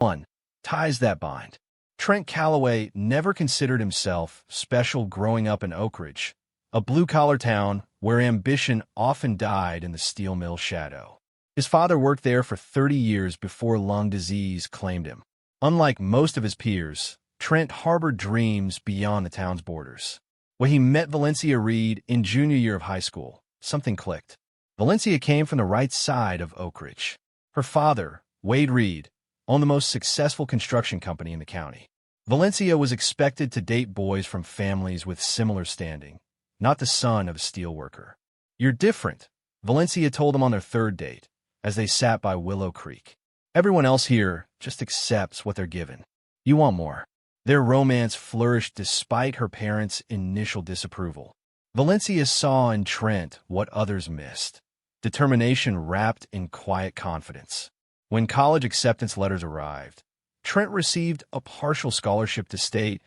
1. Ties that bind. Trent Calloway never considered himself special growing up in Oak Ridge, a blue-collar town where ambition often died in the steel mill shadow. His father worked there for 30 years before lung disease claimed him. Unlike most of his peers, Trent harbored dreams beyond the town's borders. When he met Valencia Reed in junior year of high school, something clicked. Valencia came from the right side of Oak Ridge. Her father, Wade Reed, owned the most successful construction company in the county. Valencia was expected to date boys from families with similar standing, not the son of a steelworker. "You're different," Valencia told him on their third date, as they sat by Willow Creek. "Everyone else here just accepts what they're given. You want more." Their romance flourished despite her parents' initial disapproval. Valencia saw in Trent what others missed: determination wrapped in quiet confidence. When college acceptance letters arrived, Trent received a partial scholarship to state,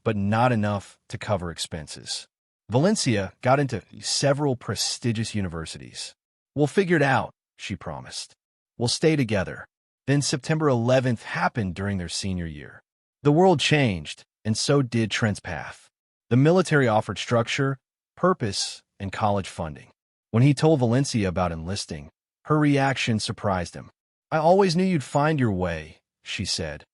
but not enough to cover expenses. Valencia got into several prestigious universities. "We'll figure it out," she promised. "We'll stay together." Then September 11th happened during their senior year. The world changed, and so did Trent's path. The military offered structure, purpose, and college funding. When he told Valencia about enlisting, her reaction surprised him. "I always knew you'd find your way," she said,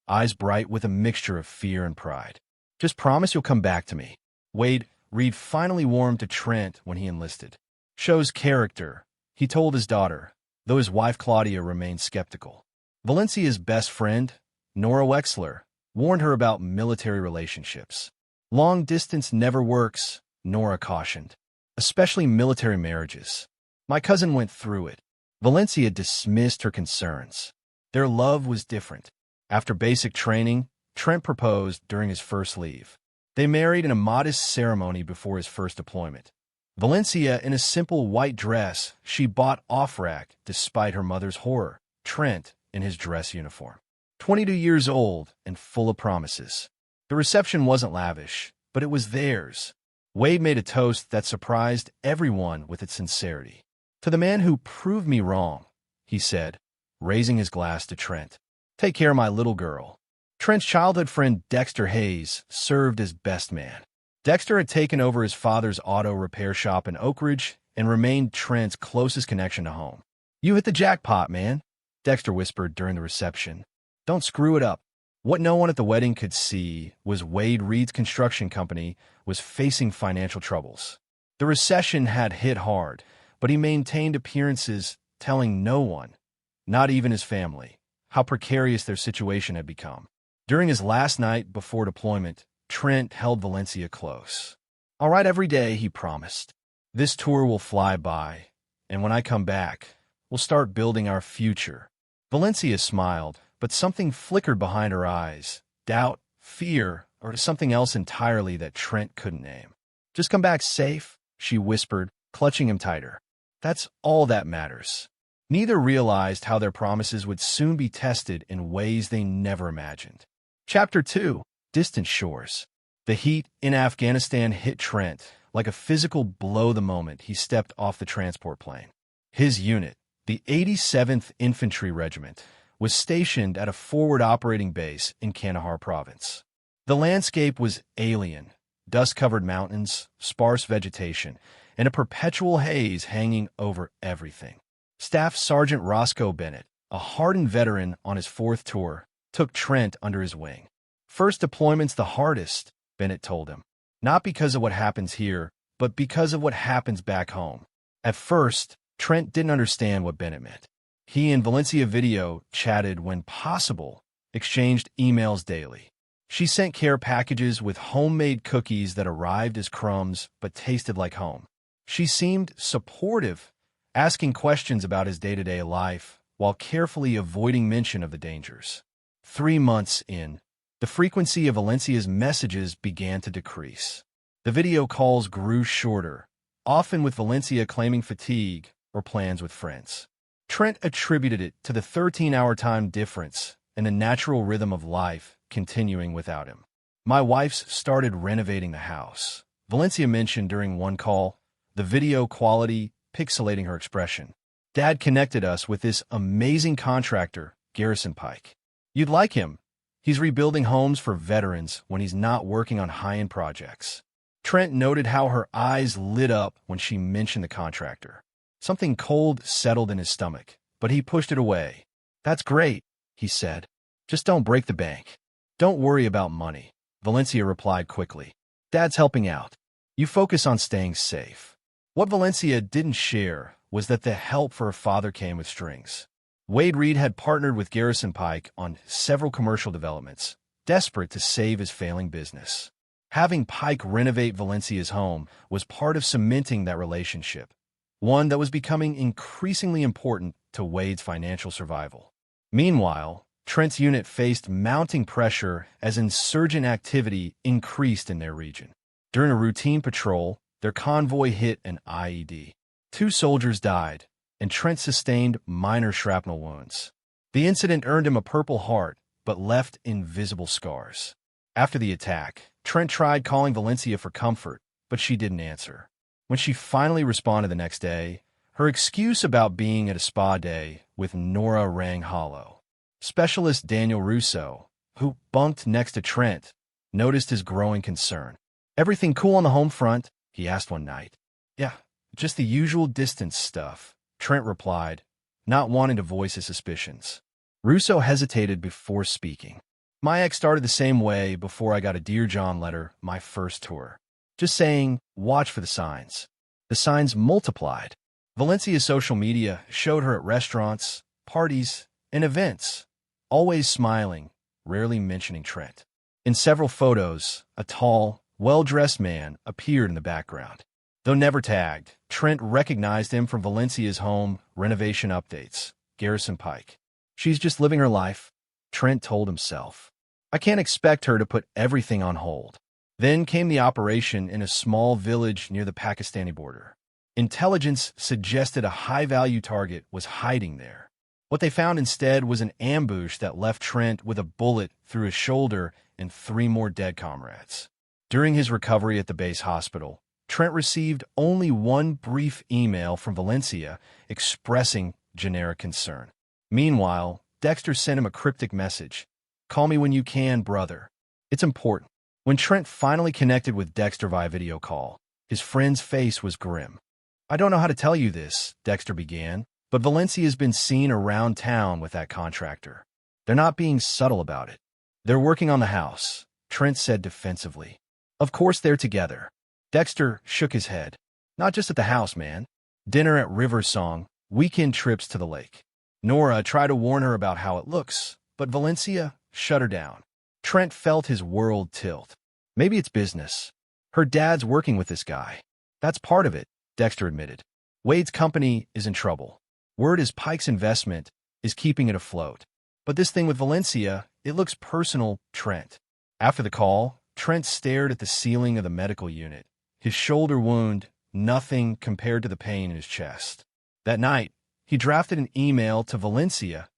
eyes bright with a mixture of fear and pride. "Just promise you'll come back to me." Wade Reed finally warmed to Trent when he enlisted. "Shows character," he told his daughter, though his wife Claudia remained skeptical. Valencia's best friend, Nora Wexler, warned her about military relationships. "Long distance never works," Nora cautioned, "especially military marriages. My cousin went through it." Valencia dismissed her concerns. Their love was different. After basic training, Trent proposed during his first leave. They married in a modest ceremony before his first deployment. Valencia in a simple white dress she bought off-rack despite her mother's horror. Trent in his dress uniform. 22 years old and full of promises. The reception wasn't lavish, but it was theirs. Wade made a toast that surprised everyone with its sincerity. "To the man who proved me wrong," he said, raising his glass to Trent. "Take care of my little girl." Trent's childhood friend Dexter Hayes served as best man. Dexter had taken over his father's auto repair shop in Oak Ridge and remained Trent's closest connection to home. "You hit the jackpot, man," Dexter whispered during the reception. "Don't screw it up." What no one at the wedding could see was Wade Reed's construction company was facing financial troubles. The recession had hit hard, but he maintained appearances, telling no one, not even his family, how precarious their situation had become. During his last night before deployment, Trent held Valencia close. "All right, every day," he promised. "This tour will fly by, and when I come back, we'll start building our future." Valencia smiled, but something flickered behind her eyes. Doubt, fear, or something else entirely that Trent couldn't name. "Just come back safe," she whispered, clutching him tighter. "That's all that matters." Neither realized how their promises would soon be tested in ways they never imagined. Chapter 2. Distant Shores. The heat in Afghanistan hit Trent like a physical blow the moment he stepped off the transport plane. His unit, the 87th Infantry Regiment, was stationed at a forward operating base in Kandahar province. The landscape was alien: dust-covered mountains, sparse vegetation, and a perpetual haze hanging over everything. Staff Sergeant Roscoe Bennett, a hardened veteran on his fourth tour, took Trent under his wing. "First deployment's the hardest," Bennett told him. "Not because of what happens here, but because of what happens back home." At first, Trent didn't understand what Bennett meant. He and Valencia Video chatted when possible, exchanged emails daily. She sent care packages with homemade cookies that arrived as crumbs but tasted like home. She seemed supportive, asking questions about his day-to-day life while carefully avoiding mention of the dangers. 3 months in, the frequency of Valencia's messages began to decrease. The video calls grew shorter, often with Valencia claiming fatigue or plans with friends. Trent attributed it to the 13-hour time difference and the natural rhythm of life continuing without him. "My wife's started renovating the house," Valencia mentioned during one call, the video quality pixelating her expression. "Dad connected us with this amazing contractor, Garrison Pike. You'd like him. He's rebuilding homes for veterans when he's not working on high-end projects. Trent noted how her eyes lit up when she mentioned the contractor. Something cold settled in his stomach, but he pushed it away. That's great, he said. Just don't break the bank. Don't worry about money, Valencia replied quickly. Dad's helping out. You focus on staying safe. What Valencia didn't share was that the help for her father came with strings. Wade Reed had partnered with Garrison Pike on several commercial developments, desperate to save his failing business. Having Pike renovate Valencia's home was part of cementing that relationship, one that was becoming increasingly important to Wade's financial survival. Meanwhile, Trent's unit faced mounting pressure as insurgent activity increased in their region. During a routine patrol, their convoy hit an IED. 2 soldiers died, and Trent sustained minor shrapnel wounds. The incident earned him a Purple Heart, but left invisible scars. After the attack, Trent tried calling Valencia for comfort, but she didn't answer. When she finally responded the next day, her excuse about being at a spa day with Nora rang hollow. Specialist Daniel Russo, who bunked next to Trent, noticed his growing concern. "Everything cool on the home front?" he asked one night. "Yeah, just the usual distance stuff," Trent replied, not wanting to voice his suspicions. Russo hesitated before speaking. "My ex started the same way before I got a Dear John letter my first tour. Just saying, watch for the signs." The signs multiplied. Valencia's social media showed her at restaurants, parties, and events, always smiling, rarely mentioning Trent. In several photos, a tall, well-dressed man appeared in the background. Though never tagged, Trent recognized him from Valencia's home renovation updates. Garrison Pike. "She's just living her life," Trent told himself. "I can't expect her to put everything on hold." Then came the operation in a small village near the Pakistani border. Intelligence suggested a high-value target was hiding there. What they found instead was an ambush that left Trent with a bullet through his shoulder and 3 more dead comrades. During his recovery at the base hospital, Trent received only one brief email from Valencia expressing generic concern. Meanwhile, Dexter sent him a cryptic message. "Call me when you can, brother. It's important." When Trent finally connected with Dexter via video call, his friend's face was grim. "I don't know how to tell you this," Dexter began, "but Valencia's been seen around town with that contractor. They're not being subtle about it. They're working on the house," Trent said defensively. "Of course they're together." Dexter shook his head. "Not just at the house, man. Dinner at Riversong, weekend trips to the lake." Nora tried to warn her about how it looks, but Valencia shut her down. Trent felt his world tilt. Maybe it's business. Her dad's working with this guy. "That's part of it," Dexter admitted. "Wade's company is in trouble. Word is Pike's investment is keeping it afloat. But this thing with Valencia, it looks personal, Trent." After the call, Trent stared at the ceiling of the medical unit. His shoulder wound, nothing compared to the pain in his chest. That night, he drafted an email to Valencia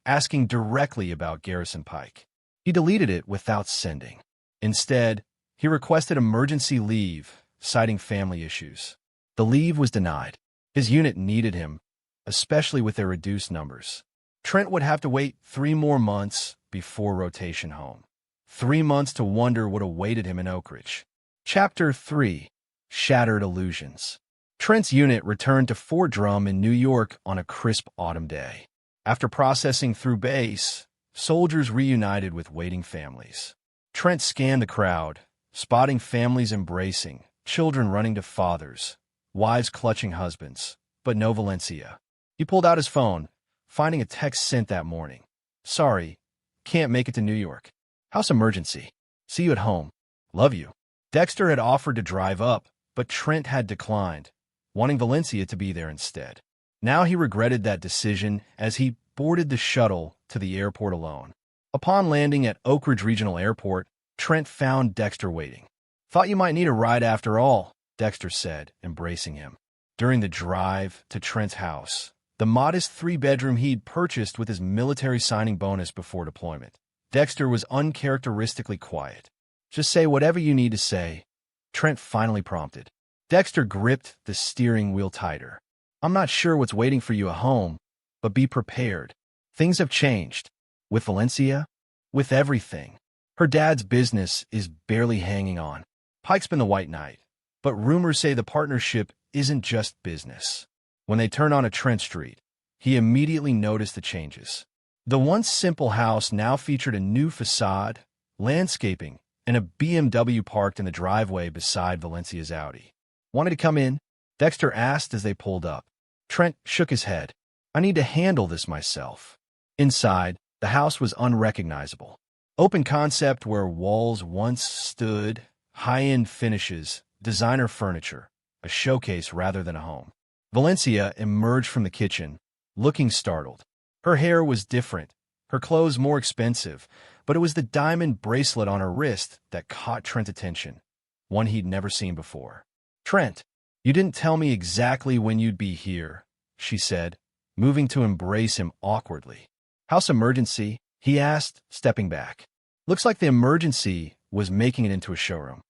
asking directly about Garrison Pike. He deleted it without sending. Instead, he requested emergency leave, citing family issues. The leave was denied. His unit needed him, especially with their reduced numbers. Trent would have to wait 3 more months before rotation home. 3 months to wonder what awaited him in Oak Ridge. Chapter 3. Shattered Illusions. Trent's unit returned to Fort Drum in New York on a crisp autumn day. After processing through base, soldiers reunited with waiting families. Trent scanned the crowd, spotting families embracing, children running to fathers, wives clutching husbands, but no Valencia. He pulled out his phone, finding a text sent that morning. "Sorry, can't make it to New York. House emergency. See you at home. Love you." Dexter had offered to drive up, but Trent had declined, wanting Valencia to be there instead. Now he regretted that decision as he boarded the shuttle to the airport alone. Upon landing at Oak Ridge Regional Airport, Trent found Dexter waiting. "Thought you might need a ride after all," Dexter said, embracing him. During the drive to Trent's house, the modest 3-bedroom he'd purchased with his military signing bonus before deployment, Dexter was uncharacteristically quiet. "Just say whatever you need to say," Trent finally prompted. Dexter gripped the steering wheel tighter. "I'm not sure what's waiting for you at home, but be prepared. Things have changed. With Valencia, With everything. Her dad's business is barely hanging on. Pike's been the white knight, but rumors say the partnership isn't just business. When they turn on a Trent Street, he immediately noticed the changes. The once simple house now featured a new facade, landscaping, and a BMW parked in the driveway beside Valencia's Audi. "Wanted to come in?" Dexter asked as they pulled up. Trent shook his head. "I need to handle this myself." Inside, the house was unrecognizable. Open concept where walls once stood, high-end finishes, designer furniture, a showcase rather than a home. Valencia emerged from the kitchen, looking startled. Her hair was different, her clothes more expensive, but it was the diamond bracelet on her wrist that caught Trent's attention, one he'd never seen before. "Trent, you didn't tell me exactly when you'd be here," she said, moving to embrace him awkwardly. "House emergency?" he asked, stepping back. Looks like the emergency was making it into a showroom.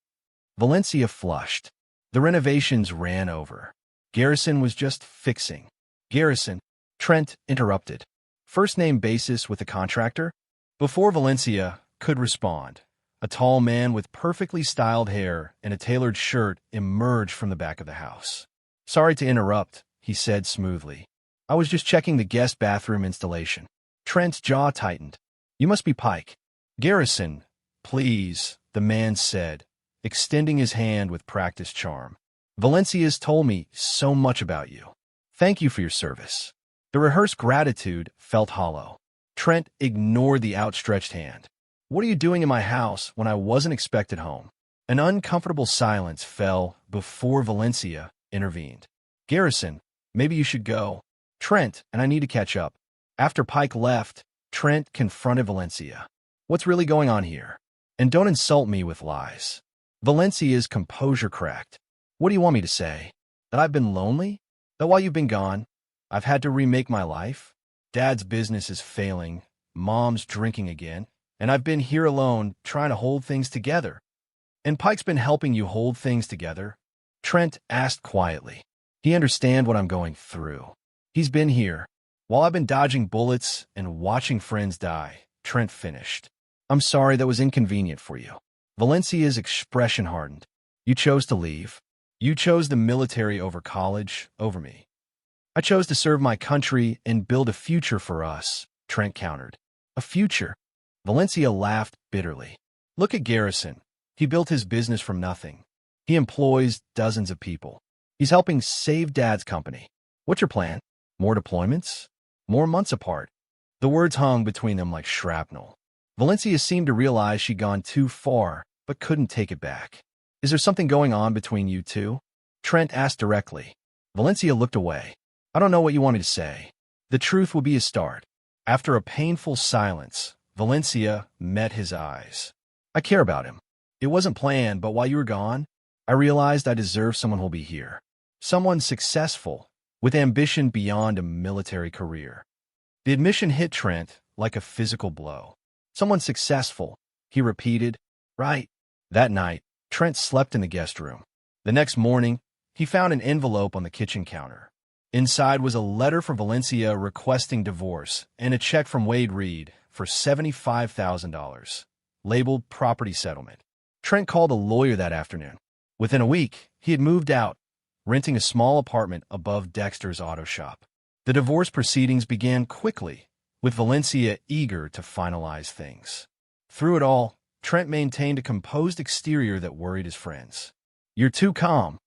Valencia flushed. The renovations ran over. Garrison was just fixing. "Garrison," Trent interrupted. First-name basis with the contractor? Before Valencia could respond, a tall man with perfectly styled hair and a tailored shirt emerged from the back of the house. "Sorry to interrupt," he said smoothly. "I was just checking the guest bathroom installation." Trent's jaw tightened. "You must be Pike." "Garrison, please," the man said, extending his hand with practiced charm. "Valencia's told me so much about you. Thank you for your service." The rehearsed gratitude felt hollow. Trent ignored the outstretched hand. "What are you doing in my house when I wasn't expected home?" An uncomfortable silence fell before Valencia intervened. "Garrison, maybe you should go. Trent and I need to catch up." After Pike left, Trent confronted Valencia. "What's really going on here? And don't insult me with lies." Valencia's composure cracked. "What do you want me to say? That I've been lonely? That while you've been gone, I've had to remake my life? Dad's business is failing, Mom's drinking again, and I've been here alone trying to hold things together." "And Pike's been helping you hold things together?" Trent asked quietly. "He understands what I'm going through. He's been here, while I've been dodging bullets and watching friends die," Trent finished. "I'm sorry that was inconvenient for you." Valencia's expression hardened. "You chose to leave. You chose the military over college, over me." "I chose to serve my country and build a future for us," Trent countered. "A future?" Valencia laughed bitterly. "Look at Garrison. He built his business from nothing. He employs dozens of people. He's helping save Dad's company. What's your plan? More deployments? More months apart?" The words hung between them like shrapnel. Valencia seemed to realize she'd gone too far, but couldn't take it back. "Is there something going on between you two?" Trent asked directly. Valencia looked away. "I don't know what you want me to say. The truth will be a start." After a painful silence, Valencia met his eyes. "I care about him. It wasn't planned, but while you were gone, I realized I deserve someone who'll be here. Someone successful, with ambition beyond a military career." The admission hit Trent like a physical blow. "Someone successful," he repeated. "Right." That night, Trent slept in the guest room. The next morning, he found an envelope on the kitchen counter. Inside was a letter from Valencia requesting divorce and a check from Wade Reed for $75,000, labeled property settlement. Trent called a lawyer that afternoon. Within a week, he had moved out, renting a small apartment above Dexter's auto shop. The divorce proceedings began quickly, with Valencia eager to finalize things. Through it all, Trent maintained a composed exterior that worried his friends. "You're too calm,"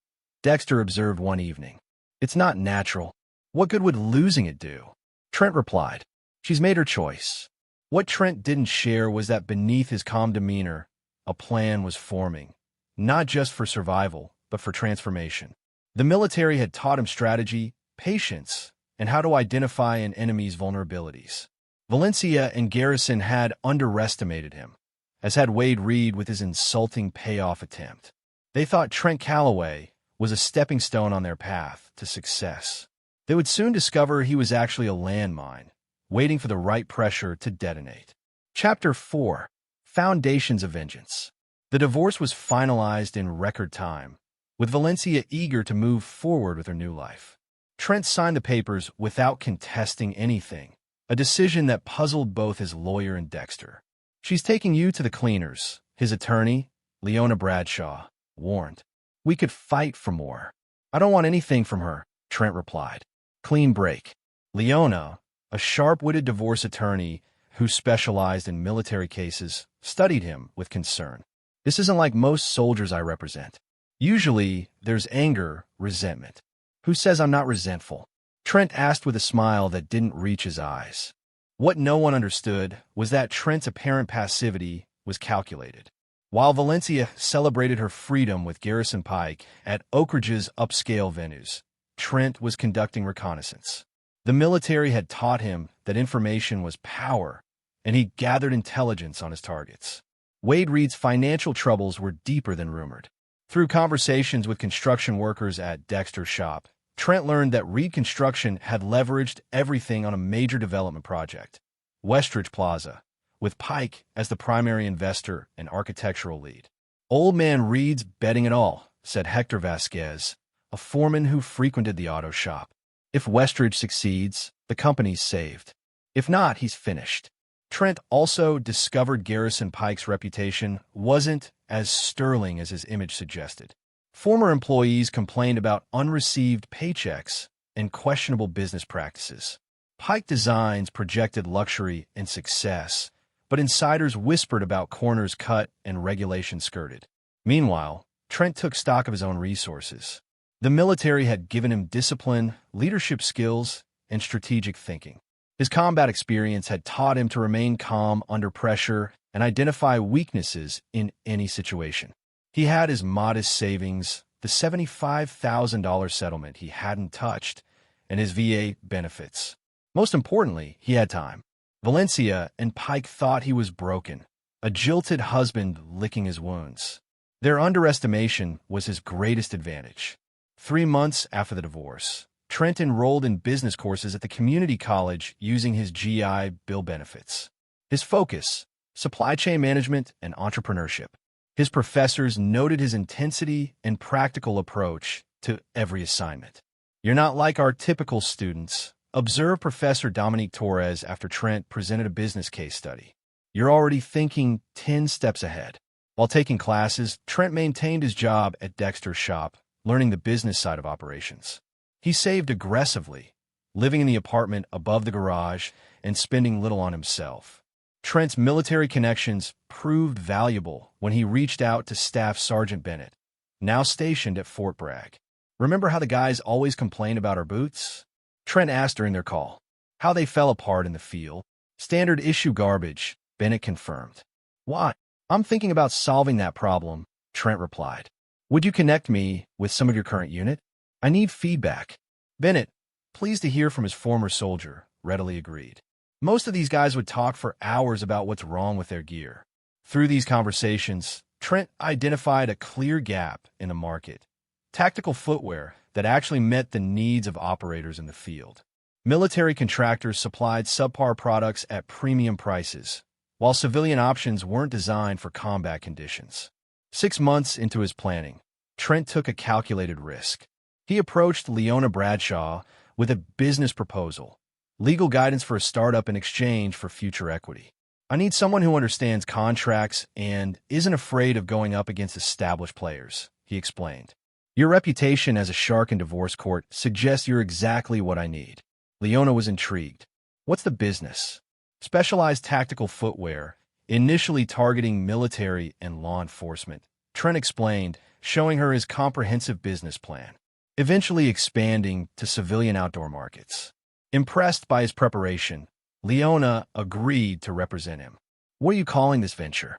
Dexter observed one evening. "It's not natural. What good would losing it do?" Trent replied, "She's made her choice." What Trent didn't share was that beneath his calm demeanor, a plan was forming, not just for survival, but for transformation. The military had taught him strategy, patience, and how to identify an enemy's vulnerabilities. Valencia and Garrison had underestimated him, as had Wade Reed with his insulting payoff attempt. They thought Trent Calloway was a stepping stone on their path to success. They would soon discover he was actually a landmine, waiting for the right pressure to detonate. Chapter 4: Foundations of Vengeance. The divorce was finalized in record time, with Valencia eager to move forward with her new life. Trent signed the papers without contesting anything, a decision that puzzled both his lawyer and Dexter. She's taking you to the cleaners, his attorney, Leona Bradshaw, warned. We could fight for more. I don't want anything from her, Trent replied. Clean break. Leona, a sharp-witted divorce attorney who specialized in military cases, studied him with concern. This isn't like most soldiers I represent. Usually, there's anger, resentment. Who says I'm not resentful? Trent asked with a smile that didn't reach his eyes. What no one understood was that Trent's apparent passivity was calculated. While Valencia celebrated her freedom with Garrison Pike at Oak Ridge's upscale venues, Trent was conducting reconnaissance. The military had taught him that information was power, and he gathered intelligence on his targets. Wade Reed's financial troubles were deeper than rumored. Through conversations with construction workers at Dexter's shop, Trent learned that Reed Construction had leveraged everything on a major development project, Westridge Plaza, with Pike as the primary investor and architectural lead. Old man Reed's betting it all, said Hector Vasquez, a foreman who frequented the auto shop. If Westridge succeeds, the company's saved. If not, he's finished. Trent also discovered Garrison Pike's reputation wasn't as sterling as his image suggested. Former employees complained about unreceived paychecks and questionable business practices. Pike Designs projected luxury and success, but insiders whispered about corners cut and regulations skirted. Meanwhile, Trent took stock of his own resources. The military had given him discipline, leadership skills, and strategic thinking. His combat experience had taught him to remain calm under pressure and identify weaknesses in any situation. He had his modest savings, the $75,000 settlement he hadn't touched, and his VA benefits. Most importantly, he had time. Valencia and Pike thought he was broken, a jilted husband licking his wounds. Their underestimation was his greatest advantage. 3 months after the divorce, Trent enrolled in business courses at the community college using his GI Bill benefits. His focus, supply chain management and entrepreneurship. His professors noted his intensity and practical approach to every assignment. You're not like our typical students, observed Professor Dominique Torres after Trent presented a business case study. You're already thinking 10 steps ahead. While taking classes, Trent maintained his job at Dexter's shop, learning the business side of operations. He saved aggressively, living in the apartment above the garage and spending little on himself. Trent's military connections proved valuable when he reached out to Staff Sergeant Bennett, now stationed at Fort Bragg. Remember how the guys always complain about our boots? Trent asked during their call. How they fell apart in the field. Standard issue garbage, Bennett confirmed. Why? I'm thinking about solving that problem, Trent replied. Would you connect me with some of your current unit? I need feedback. Bennett, pleased to hear from his former soldier, readily agreed. Most of these guys would talk for hours about what's wrong with their gear. Through these conversations, Trent identified a clear gap in the market. Tactical footwear that actually met the needs of operators in the field. Military contractors supplied subpar products at premium prices, while civilian options weren't designed for combat conditions. 6 months into his planning, Trent took a calculated risk. He approached Leona Bradshaw with a business proposal, legal guidance for a startup in exchange for future equity. I need someone who understands contracts and isn't afraid of going up against established players, he explained. Your reputation as a shark in divorce court suggests you're exactly what I need. Leona was intrigued. What's the business? Specialized tactical footwear, initially targeting military and law enforcement, Trent explained, showing her his comprehensive business plan, eventually expanding to civilian outdoor markets. Impressed by his preparation, Leona agreed to represent him. What are you calling this venture?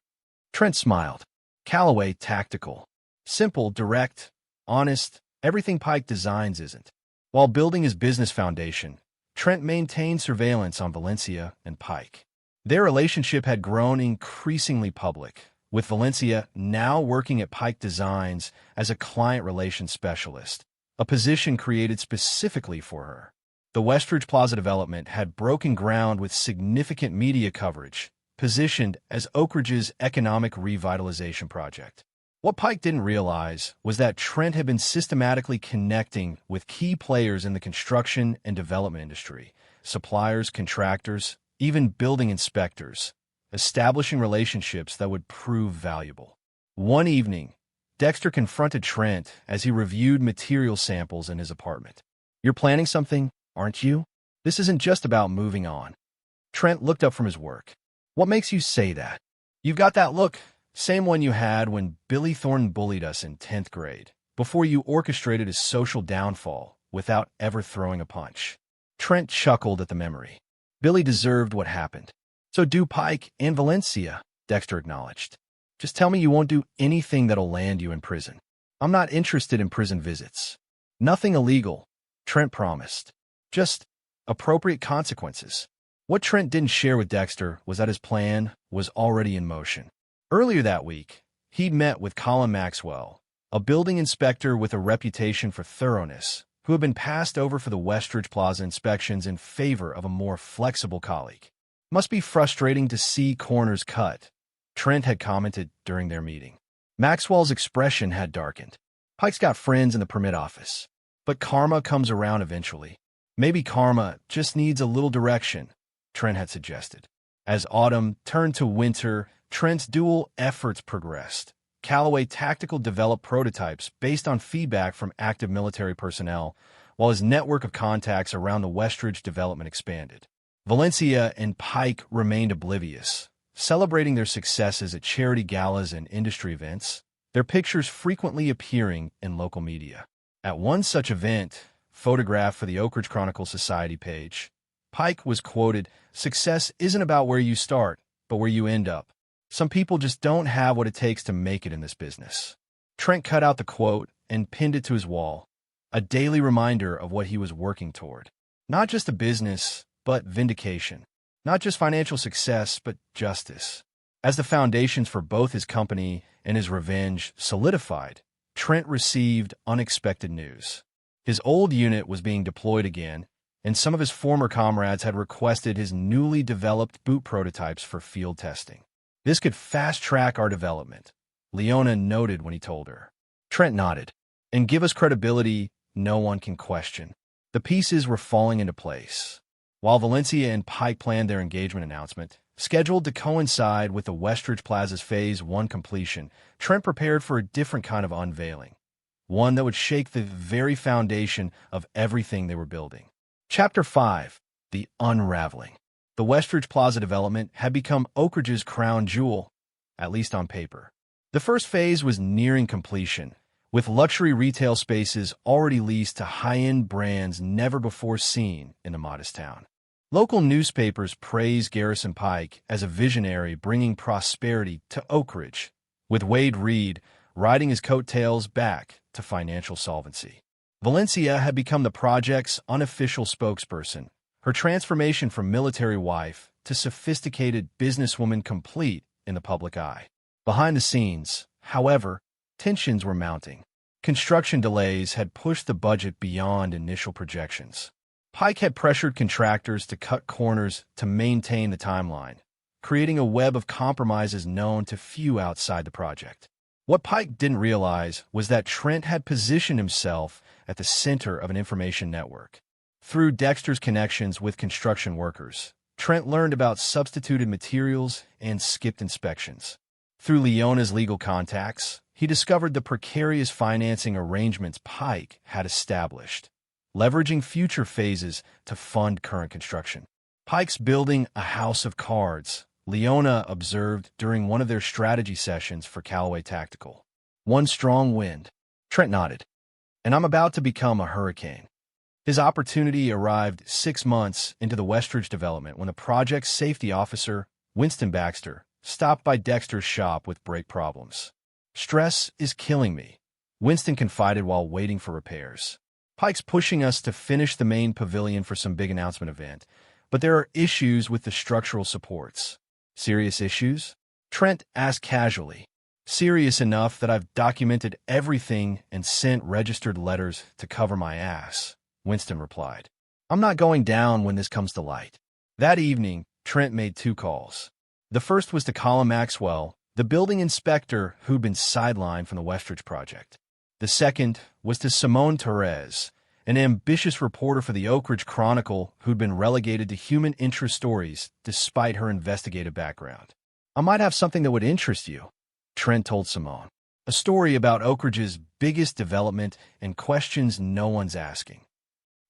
Trent smiled. Callaway Tactical. Simple, direct, honest, everything Pike Designs isn't. While building his business foundation, Trent maintained surveillance on Valencia and Pike. Their relationship had grown increasingly public, with Valencia now working at Pike Designs as a client relations specialist, a position created specifically for her. The Westridge Plaza development had broken ground with significant media coverage, positioned as Oak Ridge's economic revitalization project. What Pike didn't realize was that Trent had been systematically connecting with key players in the construction and development industry, suppliers, contractors, even building inspectors, establishing relationships that would prove valuable. One evening, Dexter confronted Trent as he reviewed material samples in his apartment. "You're planning something, aren't you? This isn't just about moving on." Trent looked up from his work. "What makes you say that?" "You've got that look, same one you had when Billy Thornton bullied us in 10th grade, before you orchestrated his social downfall without ever throwing a punch." Trent chuckled at the memory. Billy deserved what happened. "So do Pike and Valencia," Dexter acknowledged. "Just tell me you won't do anything that'll land you in prison." "I'm not interested in prison visits." "Nothing illegal," Trent promised. "Just appropriate consequences." What Trent didn't share with Dexter was that his plan was already in motion. Earlier that week, he'd met with Colin Maxwell, a building inspector with a reputation for thoroughness, who had been passed over for the Westridge Plaza inspections in favor of a more flexible colleague. "Must be frustrating to see corners cut," Trent had commented during their meeting. Maxwell's expression had darkened. "Pike's got friends in the permit office. But karma comes around eventually." "Maybe karma just needs a little direction," Trent had suggested. As autumn turned to winter, Trent's dual efforts progressed. Callaway Tactical developed prototypes based on feedback from active military personnel, while his network of contacts around the Westridge development expanded. Valencia and Pike remained oblivious, celebrating their successes at charity galas and industry events, their pictures frequently appearing in local media. At one such event, photographed for the Oak Ridge Chronicle Society page, Pike was quoted, "Success isn't about where you start, but where you end up. Some people just don't have what it takes to make it in this business." Trent cut out the quote and pinned it to his wall, a daily reminder of what he was working toward. Not just a business, but vindication. Not just financial success, but justice. As the foundations for both his company and his revenge solidified, Trent received unexpected news. His old unit was being deployed again, and some of his former comrades had requested his newly developed boot prototypes for field testing. "This could fast-track our development," Leona noted when he told her. Trent nodded. "And give us credibility no one can question." The pieces were falling into place. While Valencia and Pike planned their engagement announcement, scheduled to coincide with the Westridge Plaza's Phase 1 completion, Trent prepared for a different kind of unveiling, one that would shake the very foundation of everything they were building. Chapter 5. The Unraveling. The Westridge Plaza development had become Oak Ridge's crown jewel, at least on paper. The first phase was nearing completion, with luxury retail spaces already leased to high-end brands never before seen in the modest town. Local newspapers praised Garrison Pike as a visionary bringing prosperity to Oak Ridge, with Wade Reed riding his coattails back to financial solvency. Valencia had become the project's unofficial spokesperson, her transformation from military wife to sophisticated businesswoman complete in the public eye. Behind the scenes, however, tensions were mounting. Construction delays had pushed the budget beyond initial projections. Pike had pressured contractors to cut corners to maintain the timeline, creating a web of compromises known to few outside the project. What Pike didn't realize was that Trent had positioned himself at the center of an information network. Through Dexter's connections with construction workers, Trent learned about substituted materials and skipped inspections. Through Leona's legal contacts, he discovered the precarious financing arrangements Pike had established, leveraging future phases to fund current construction. "Pike's building a house of cards," Leona observed during one of their strategy sessions for Callaway Tactical. "One strong wind." Trent nodded. "And I'm about to become a hurricane." His opportunity arrived 6 months into the Westridge development when the project's safety officer, Winston Baxter, stopped by Dexter's shop with brake problems. "Stress is killing me," Winston confided while waiting for repairs. "Pike's pushing us to finish the main pavilion for some big announcement event, but there are issues with the structural supports." "Serious issues?" Trent asked casually. "Serious enough that I've documented everything and sent registered letters to cover my ass," Winston replied. "I'm not going down when this comes to light." That evening, Trent made 2 calls. The first was to Colin Maxwell, the building inspector who'd been sidelined from the Westridge project. The second was to Simone Torres, an ambitious reporter for the Oak Ridge Chronicle who'd been relegated to human interest stories despite her investigative background. I might have something that would interest you, Trent told Simone. A story about Oak Ridge's biggest development and questions no one's asking.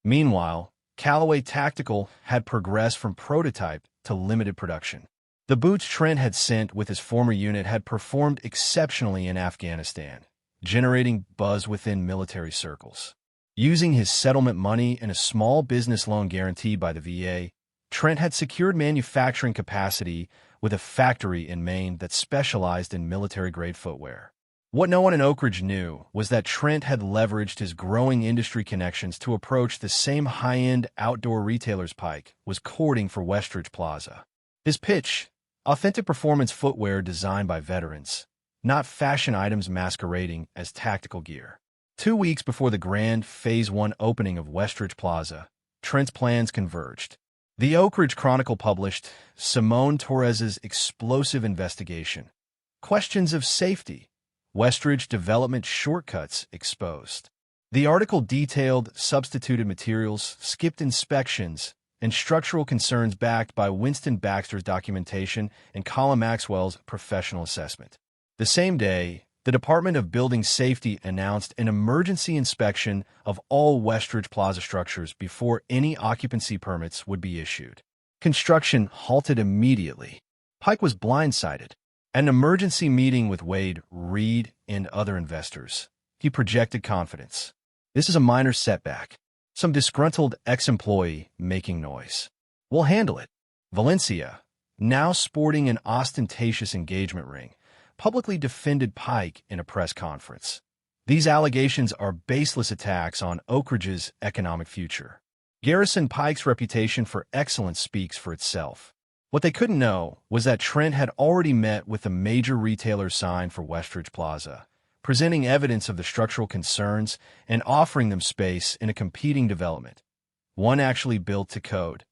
Meanwhile, Callaway Tactical had progressed from prototype to limited production. The boots Trent had sent with his former unit had performed exceptionally in Afghanistan, generating buzz within military circles. Using his settlement money and a small business loan guaranteed by the VA, Trent had secured manufacturing capacity with a factory in Maine that specialized in military-grade footwear. What no one in Oak Ridge knew was that Trent had leveraged his growing industry connections to approach the same high-end outdoor retailers Pike was courting for Westridge Plaza. His pitch: authentic performance footwear designed by veterans, not fashion items masquerading as tactical gear. 2 weeks before the grand Phase 1 opening of Westridge Plaza, Trent's plans converged. The Oak Ridge Chronicle published Simone Torres's explosive investigation. Questions of safety. Westridge development shortcuts exposed. The article detailed substituted materials, skipped inspections, and structural concerns backed by Winston Baxter's documentation and Colin Maxwell's professional assessment. The same day, the Department of Building Safety announced an emergency inspection of all Westridge Plaza structures before any occupancy permits would be issued. Construction halted immediately. Pike was blindsided. At an emergency meeting with Wade, Reed, and other investors, he projected confidence. This is a minor setback. Some disgruntled ex-employee making noise. We'll handle it. Valencia, now sporting an ostentatious engagement ring, publicly defended Pike in a press conference. These allegations are baseless attacks on Oak Ridge's economic future. Garrison Pike's reputation for excellence speaks for itself. What they couldn't know was that Trent had already met with a major retailer signed for Westridge Plaza, presenting evidence of the structural concerns and offering them space in a competing development, one actually built to code,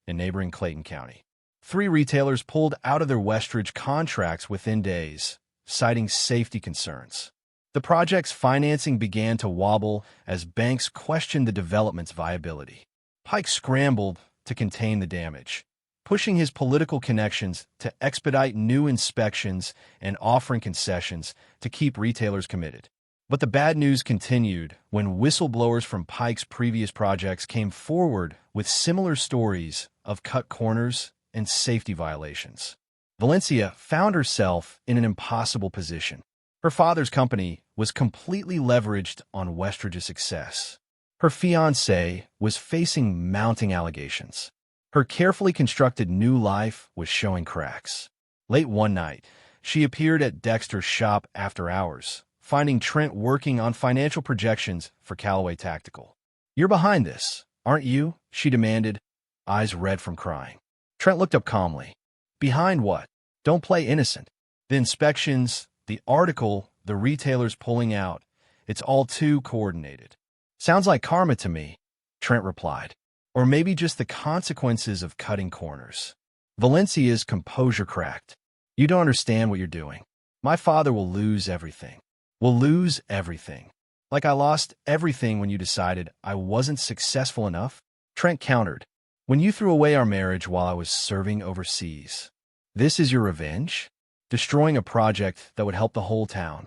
in neighboring Clayton County. 3 retailers pulled out of their Westridge contracts within days, citing safety concerns. The project's financing began to wobble as banks questioned the development's viability. Pike scrambled to contain the damage, pushing his political connections to expedite new inspections and offering concessions to keep retailers committed. But the bad news continued when whistleblowers from Pike's previous projects came forward with similar stories of cut corners and safety violations. Valencia found herself in an impossible position. Her father's company was completely leveraged on Westridge's success. Her fiancé was facing mounting allegations. Her carefully constructed new life was showing cracks. Late one night, she appeared at Dexter's shop after hours, finding Trent working on financial projections for Callaway Tactical. "You're behind this, aren't you?" she demanded, eyes red from crying. Trent looked up calmly. "Behind what? Don't play innocent. The inspections, the article, the retailers pulling out. It's all too coordinated." "Sounds like karma to me," Trent replied. "Or maybe just the consequences of cutting corners." Valencia's composure cracked. "You don't understand what you're doing. My father will lose everything. We'll lose everything. Like I lost everything when you decided I wasn't successful enough?" Trent countered. "When you threw away our marriage while I was serving overseas. This is your revenge? Destroying a project that would help the whole town."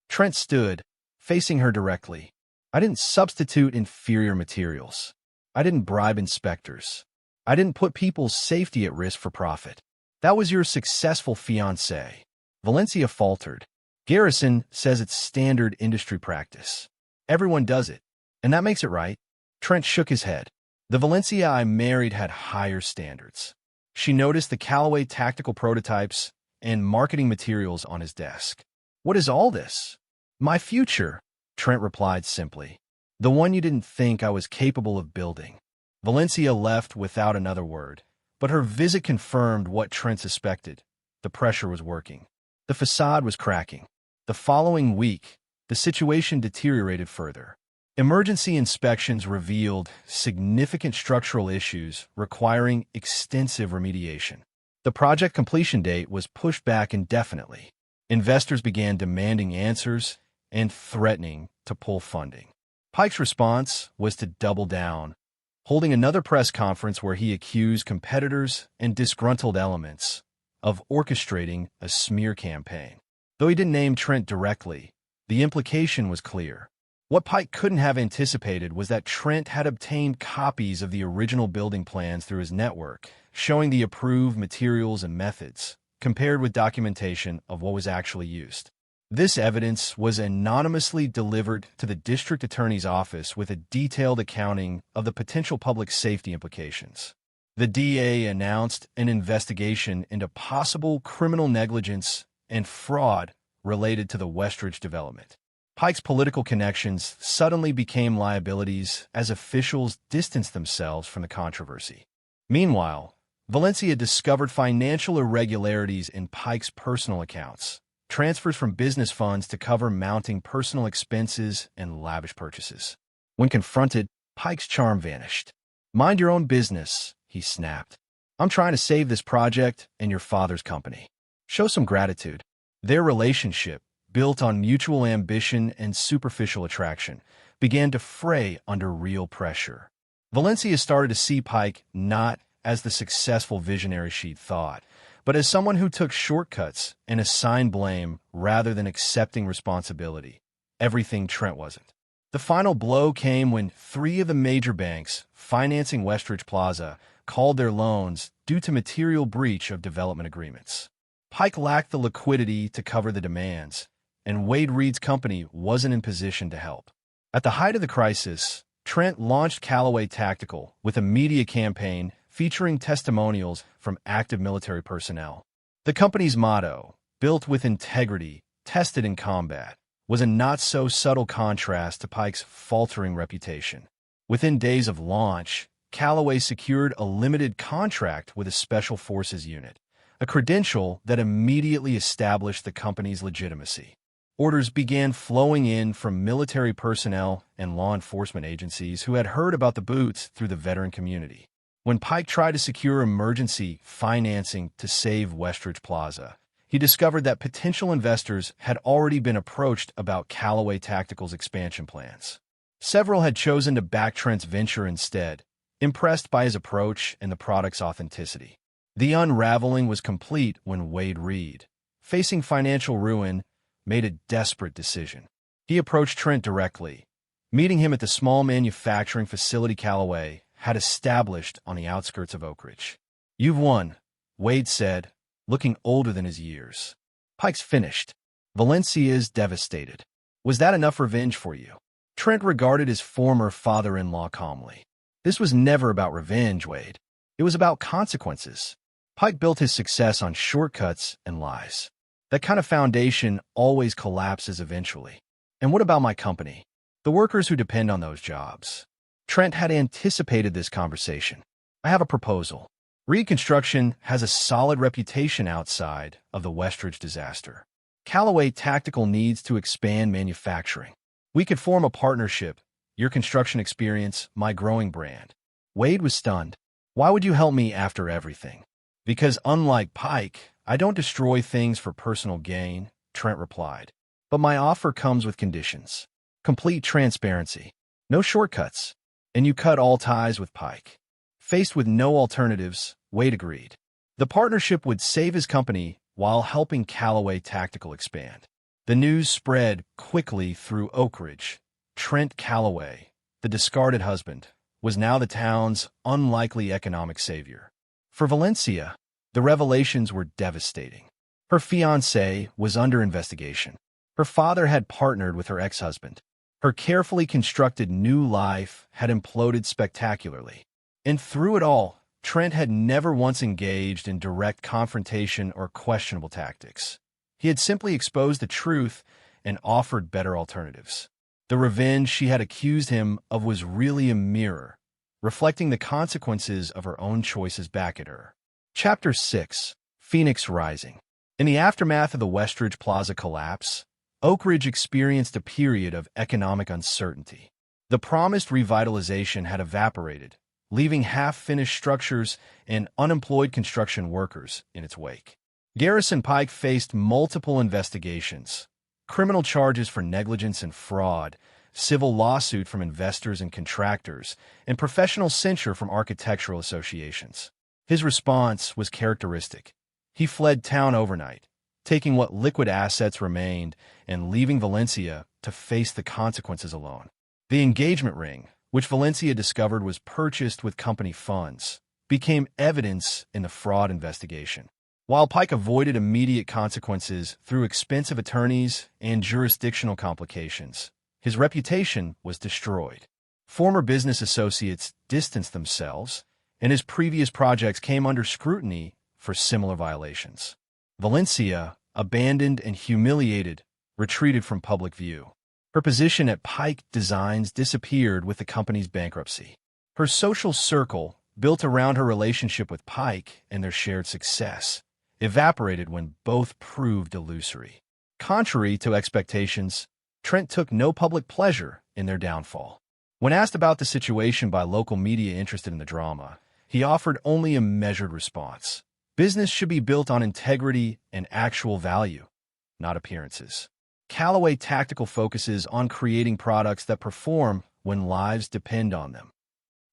Trent stood, facing her directly. "I didn't substitute inferior materials. I didn't bribe inspectors. I didn't put people's safety at risk for profit. That was your successful fiancé." Valencia faltered. "Garrison says it's standard industry practice. Everyone does it, and that makes it right." Trent shook his head. "The Valencia I married had higher standards." She noticed the Callaway Tactical prototypes and marketing materials on his desk. "What is all this?" "My future," Trent replied simply. "The one you didn't think I was capable of building." Valencia left without another word, but her visit confirmed what Trent suspected. The pressure was working. The facade was cracking. The following week, the situation deteriorated further. Emergency inspections revealed significant structural issues requiring extensive remediation. The project completion date was pushed back indefinitely. Investors began demanding answers and threatening to pull funding. Pike's response was to double down, holding another press conference where he accused competitors and disgruntled elements of orchestrating a smear campaign. Though he didn't name Trent directly, the implication was clear. What Pike couldn't have anticipated was that Trent had obtained copies of the original building plans through his network, showing the approved materials and methods, compared with documentation of what was actually used. This evidence was anonymously delivered to the district attorney's office with a detailed accounting of the potential public safety implications. The DA announced an investigation into possible criminal negligence and fraud related to the Westridge development. Pike's political connections suddenly became liabilities as officials distanced themselves from the controversy. Meanwhile, Valencia discovered financial irregularities in Pike's personal accounts, transfers from business funds to cover mounting personal expenses and lavish purchases. When confronted, Pike's charm vanished. "Mind your own business," he snapped. "I'm trying to save this project and your father's company. Show some gratitude." Their relationship, built on mutual ambition and superficial attraction, began to fray under real pressure. Valencia started to see Pike not as the successful visionary she'd thought, but as someone who took shortcuts and assigned blame rather than accepting responsibility. Everything Trent wasn't. The final blow came when 3 of the major banks financing Westridge Plaza called their loans due to material breach of development agreements. Pike lacked the liquidity to cover the demands, and Wade Reed's company wasn't in position to help. At the height of the crisis, Trent launched Callaway Tactical with a media campaign featuring testimonials from active military personnel. The company's motto, "Built with integrity, tested in combat," was a not-so-subtle contrast to Pike's faltering reputation. Within days of launch, Callaway secured a limited contract with a Special Forces unit, a credential that immediately established the company's legitimacy. Orders began flowing in from military personnel and law enforcement agencies who had heard about the boots through the veteran community. When Pike tried to secure emergency financing to save Westridge Plaza, he discovered that potential investors had already been approached about Callaway Tactical's expansion plans. Several had chosen to back Trent's venture instead, impressed by his approach and the product's authenticity. The unraveling was complete when Wade Reed, facing financial ruin, made a desperate decision. He approached Trent directly, meeting him at the small manufacturing facility Callaway had established on the outskirts of Oakridge. "You've won," Wade said, looking older than his years. "Pike's finished. Valencia's devastated. Was that enough revenge for you?" Trent regarded his former father-in-law calmly. "This was never about revenge, Wade. It was about consequences." Pike built his success on shortcuts and lies. That kind of foundation always collapses eventually. "And what about my company? The workers who depend on those jobs?" Trent had anticipated this conversation. "I have a proposal. Reed Construction has a solid reputation outside of the Westridge disaster. Callaway Tactical needs to expand manufacturing. We could form a partnership, your construction experience, my growing brand." Wade was stunned. "Why would you help me after everything?" "Because unlike Pike, I don't destroy things for personal gain," Trent replied. "But my offer comes with conditions. Complete transparency. No shortcuts. And you cut all ties with Pike." Faced with no alternatives, Wade agreed. The partnership would save his company while helping Callaway Tactical expand. The news spread quickly through Oakridge. Trent Callaway, the discarded husband, was now the town's unlikely economic savior. For Valencia, the revelations were devastating. Her fiancé was under investigation. Her father had partnered with her ex-husband. Her carefully constructed new life had imploded spectacularly. And through it all, Trent had never once engaged in direct confrontation or questionable tactics. He had simply exposed the truth and offered better alternatives. The revenge she had accused him of was really a mirror, reflecting the consequences of her own choices back at her. Chapter 6: Phoenix Rising. In the aftermath of the Westridge Plaza collapse, Oakridge experienced a period of economic uncertainty. The promised revitalization had evaporated, leaving half-finished structures and unemployed construction workers in its wake. Garrison Pike faced multiple investigations, criminal charges for negligence and fraud, civil lawsuit from investors and contractors, and professional censure from architectural associations. His response was characteristic. He fled town overnight, taking what liquid assets remained and leaving Valencia to face the consequences alone. The engagement ring, which Valencia discovered was purchased with company funds, became evidence in the fraud investigation. While Pike avoided immediate consequences through expensive attorneys and jurisdictional complications, his reputation was destroyed. Former business associates distanced themselves, and his previous projects came under scrutiny for similar violations. Valencia, abandoned and humiliated, retreated from public view. Her position at Pike Designs disappeared with the company's bankruptcy. Her social circle, built around her relationship with Pike and their shared success, evaporated when both proved illusory. Contrary to expectations, Trent took no public pleasure in their downfall. When asked about the situation by local media interested in the drama, he offered only a measured response. Business should be built on integrity and actual value, not appearances. Callaway Tactical focuses on creating products that perform when lives depend on them.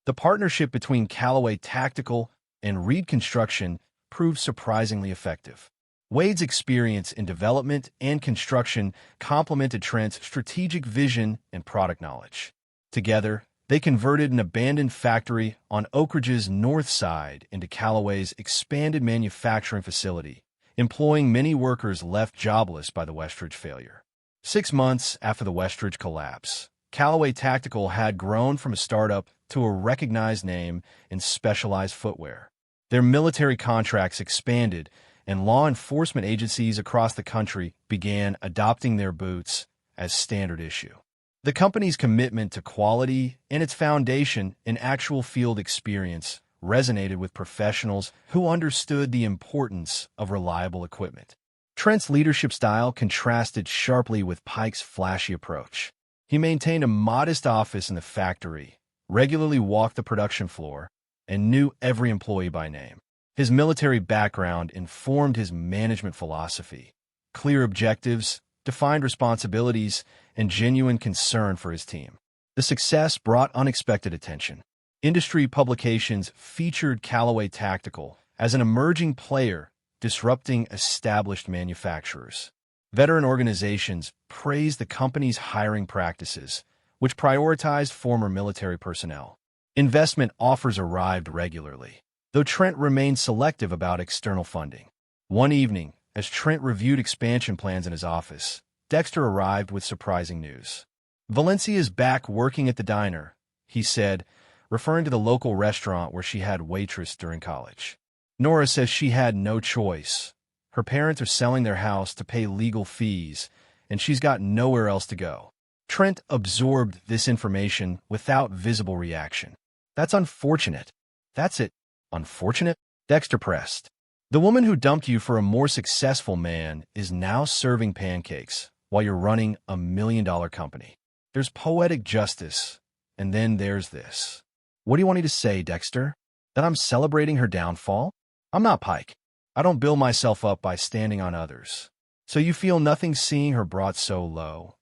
The partnership between Callaway Tactical and Reed Construction proved surprisingly effective. Wade's experience in development and construction complemented Trent's strategic vision and product knowledge. Together, they converted an abandoned factory on Oak Ridge's north side into Callaway's expanded manufacturing facility, employing many workers left jobless by the Westridge failure. 6 months after the Westridge collapse, Callaway Tactical had grown from a startup to a recognized name in specialized footwear. Their military contracts expanded, and law enforcement agencies across the country began adopting their boots as standard issue. The company's commitment to quality and its foundation in actual field experience resonated with professionals who understood the importance of reliable equipment. Trent's leadership style contrasted sharply with Pike's flashy approach. He maintained a modest office in the factory, regularly walked the production floor, and knew every employee by name. His military background informed his management philosophy: clear objectives, defined responsibilities, and genuine concern for his team. The success brought unexpected attention. Industry publications featured Callaway Tactical as an emerging player disrupting established manufacturers. Veteran organizations praised the company's hiring practices, which prioritized former military personnel. Investment offers arrived regularly, though Trent remained selective about external funding. One evening, as Trent reviewed expansion plans in his office, Dexter arrived with surprising news. "Valencia is back working at the diner," he said, referring to the local restaurant where she had waitressed during college. "Nora says she had no choice. Her parents are selling their house to pay legal fees, and she's got nowhere else to go." Trent absorbed this information without visible reaction. "That's unfortunate." "That's it. Unfortunate?" Dexter pressed. "The woman who dumped you for a more successful man is now serving pancakes while you're running a $1 million company. There's poetic justice, and then there's this." "What do you want me to say, Dexter? That I'm celebrating her downfall? I'm not Pike. I don't build myself up by standing on others. So you feel nothing seeing her brought so low?"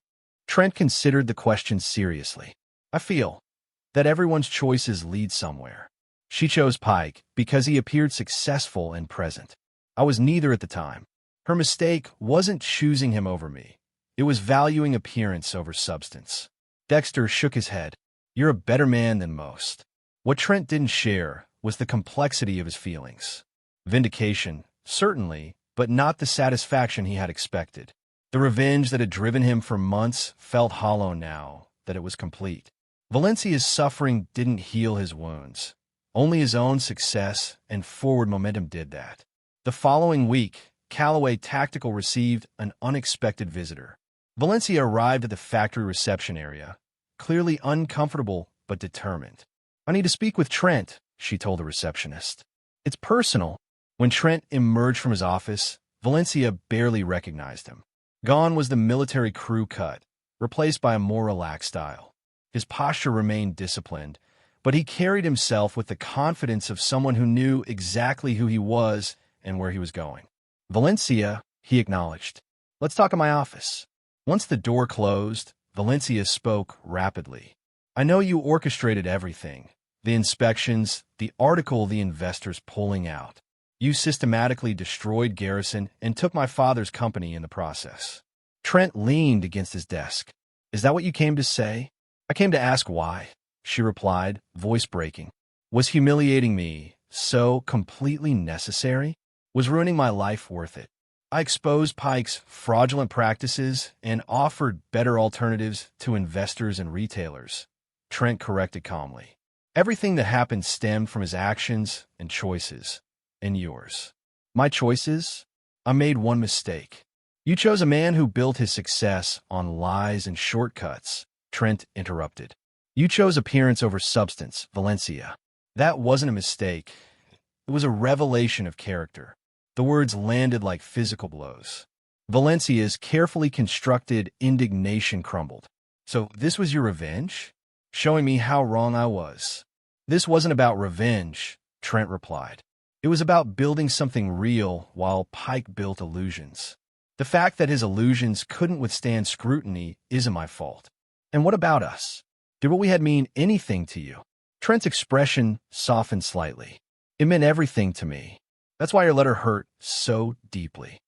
Trent considered the question seriously. "I feel that everyone's choices lead somewhere. She chose Pike because he appeared successful and present. I was neither at the time. Her mistake wasn't choosing him over me. It was valuing appearance over substance." Dexter shook his head. "You're a better man than most." What Trent didn't share was the complexity of his feelings. Vindication, certainly, but not the satisfaction he had expected. The revenge that had driven him for months felt hollow now that it was complete. Valencia's suffering didn't heal his wounds. Only his own success and forward momentum did that. The following week, Callaway Tactical received an unexpected visitor. Valencia arrived at the factory reception area, clearly uncomfortable but determined. "I need to speak with Trent," she told the receptionist. "It's personal." When Trent emerged from his office, Valencia barely recognized him. Gone was the military crew cut, replaced by a more relaxed style. His posture remained disciplined, but he carried himself with the confidence of someone who knew exactly who he was and where he was going. "Valencia," he acknowledged. "Let's talk in my office." Once the door closed, Valencia spoke rapidly. "I know you orchestrated everything. The inspections, the article the investors pulling out. You systematically destroyed Garrison and took my father's company in the process. Trent leaned against his desk. Is that what you came to say? I came to ask why, she replied, voice breaking. Was humiliating me so completely necessary? Was ruining my life worth it? I exposed Pike's fraudulent practices and offered better alternatives to investors and retailers, Trent corrected calmly. Everything that happened stemmed from his actions and choices, and yours. My choices? I made one mistake. You chose a man who built his success on lies and shortcuts, Trent interrupted. You chose appearance over substance, Valencia. That wasn't a mistake. It was a revelation of character. The words landed like physical blows. Valencia's carefully constructed indignation crumbled. So this was your revenge? Showing me how wrong I was. This wasn't about revenge, Trent replied. It was about building something real while Pike built illusions. The fact that his illusions couldn't withstand scrutiny isn't my fault. And what about us? Did what we had mean anything to you? Trent's expression softened slightly. It meant everything to me. That's why your letter hurt so deeply.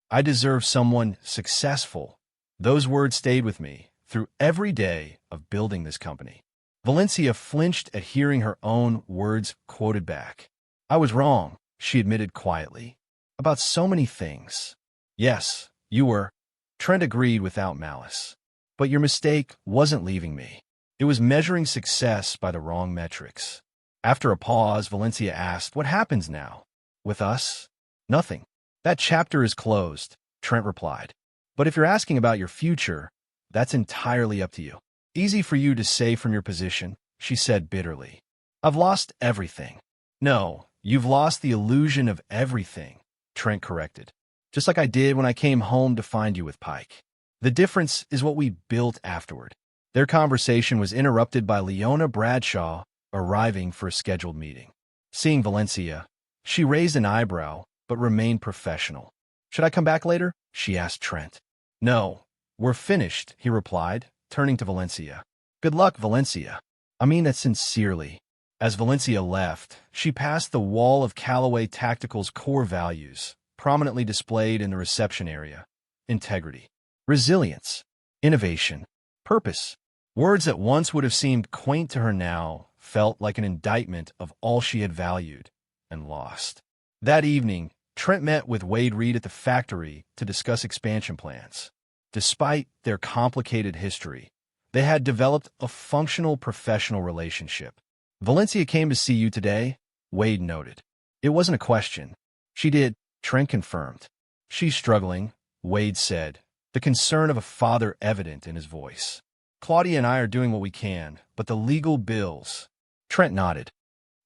I deserve someone successful. Those words stayed with me through every day of building this company. Valencia flinched at hearing her own words quoted back. I was wrong, she admitted quietly. About so many things. Yes, you were. Trent agreed without malice. But your mistake wasn't leaving me. It was measuring success by the wrong metrics. After a pause, Valencia asked, what happens now? With us? Nothing. That chapter is closed, Trent replied. But if you're asking about your future, that's entirely up to you. Easy for you to say from your position, she said bitterly. I've lost everything. No, you've lost the illusion of everything, Trent corrected. Just like I did when I came home to find you with Pike. The difference is what we built afterward. Their conversation was interrupted by Leona Bradshaw arriving for a scheduled meeting. Seeing Valencia, she raised an eyebrow, but remained professional. Should I come back later? She asked Trent. No, we're finished, he replied, turning to Valencia. Good luck, Valencia. I mean that sincerely. As Valencia left, she passed the wall of Callaway Tactical's core values, prominently displayed in the reception area. Integrity, resilience, innovation, purpose. Words that once would have seemed quaint to her now felt like an indictment of all she had valued and lost. That evening, Trent met with Wade Reed at the factory to discuss expansion plans. Despite their complicated history, they had developed a functional professional relationship. Valencia came to see you today, Wade noted. It wasn't a question. She did, Trent confirmed. She's struggling, Wade said, the concern of a father evident in his voice. Claudia and I are doing what we can, but the legal bills. Trent nodded.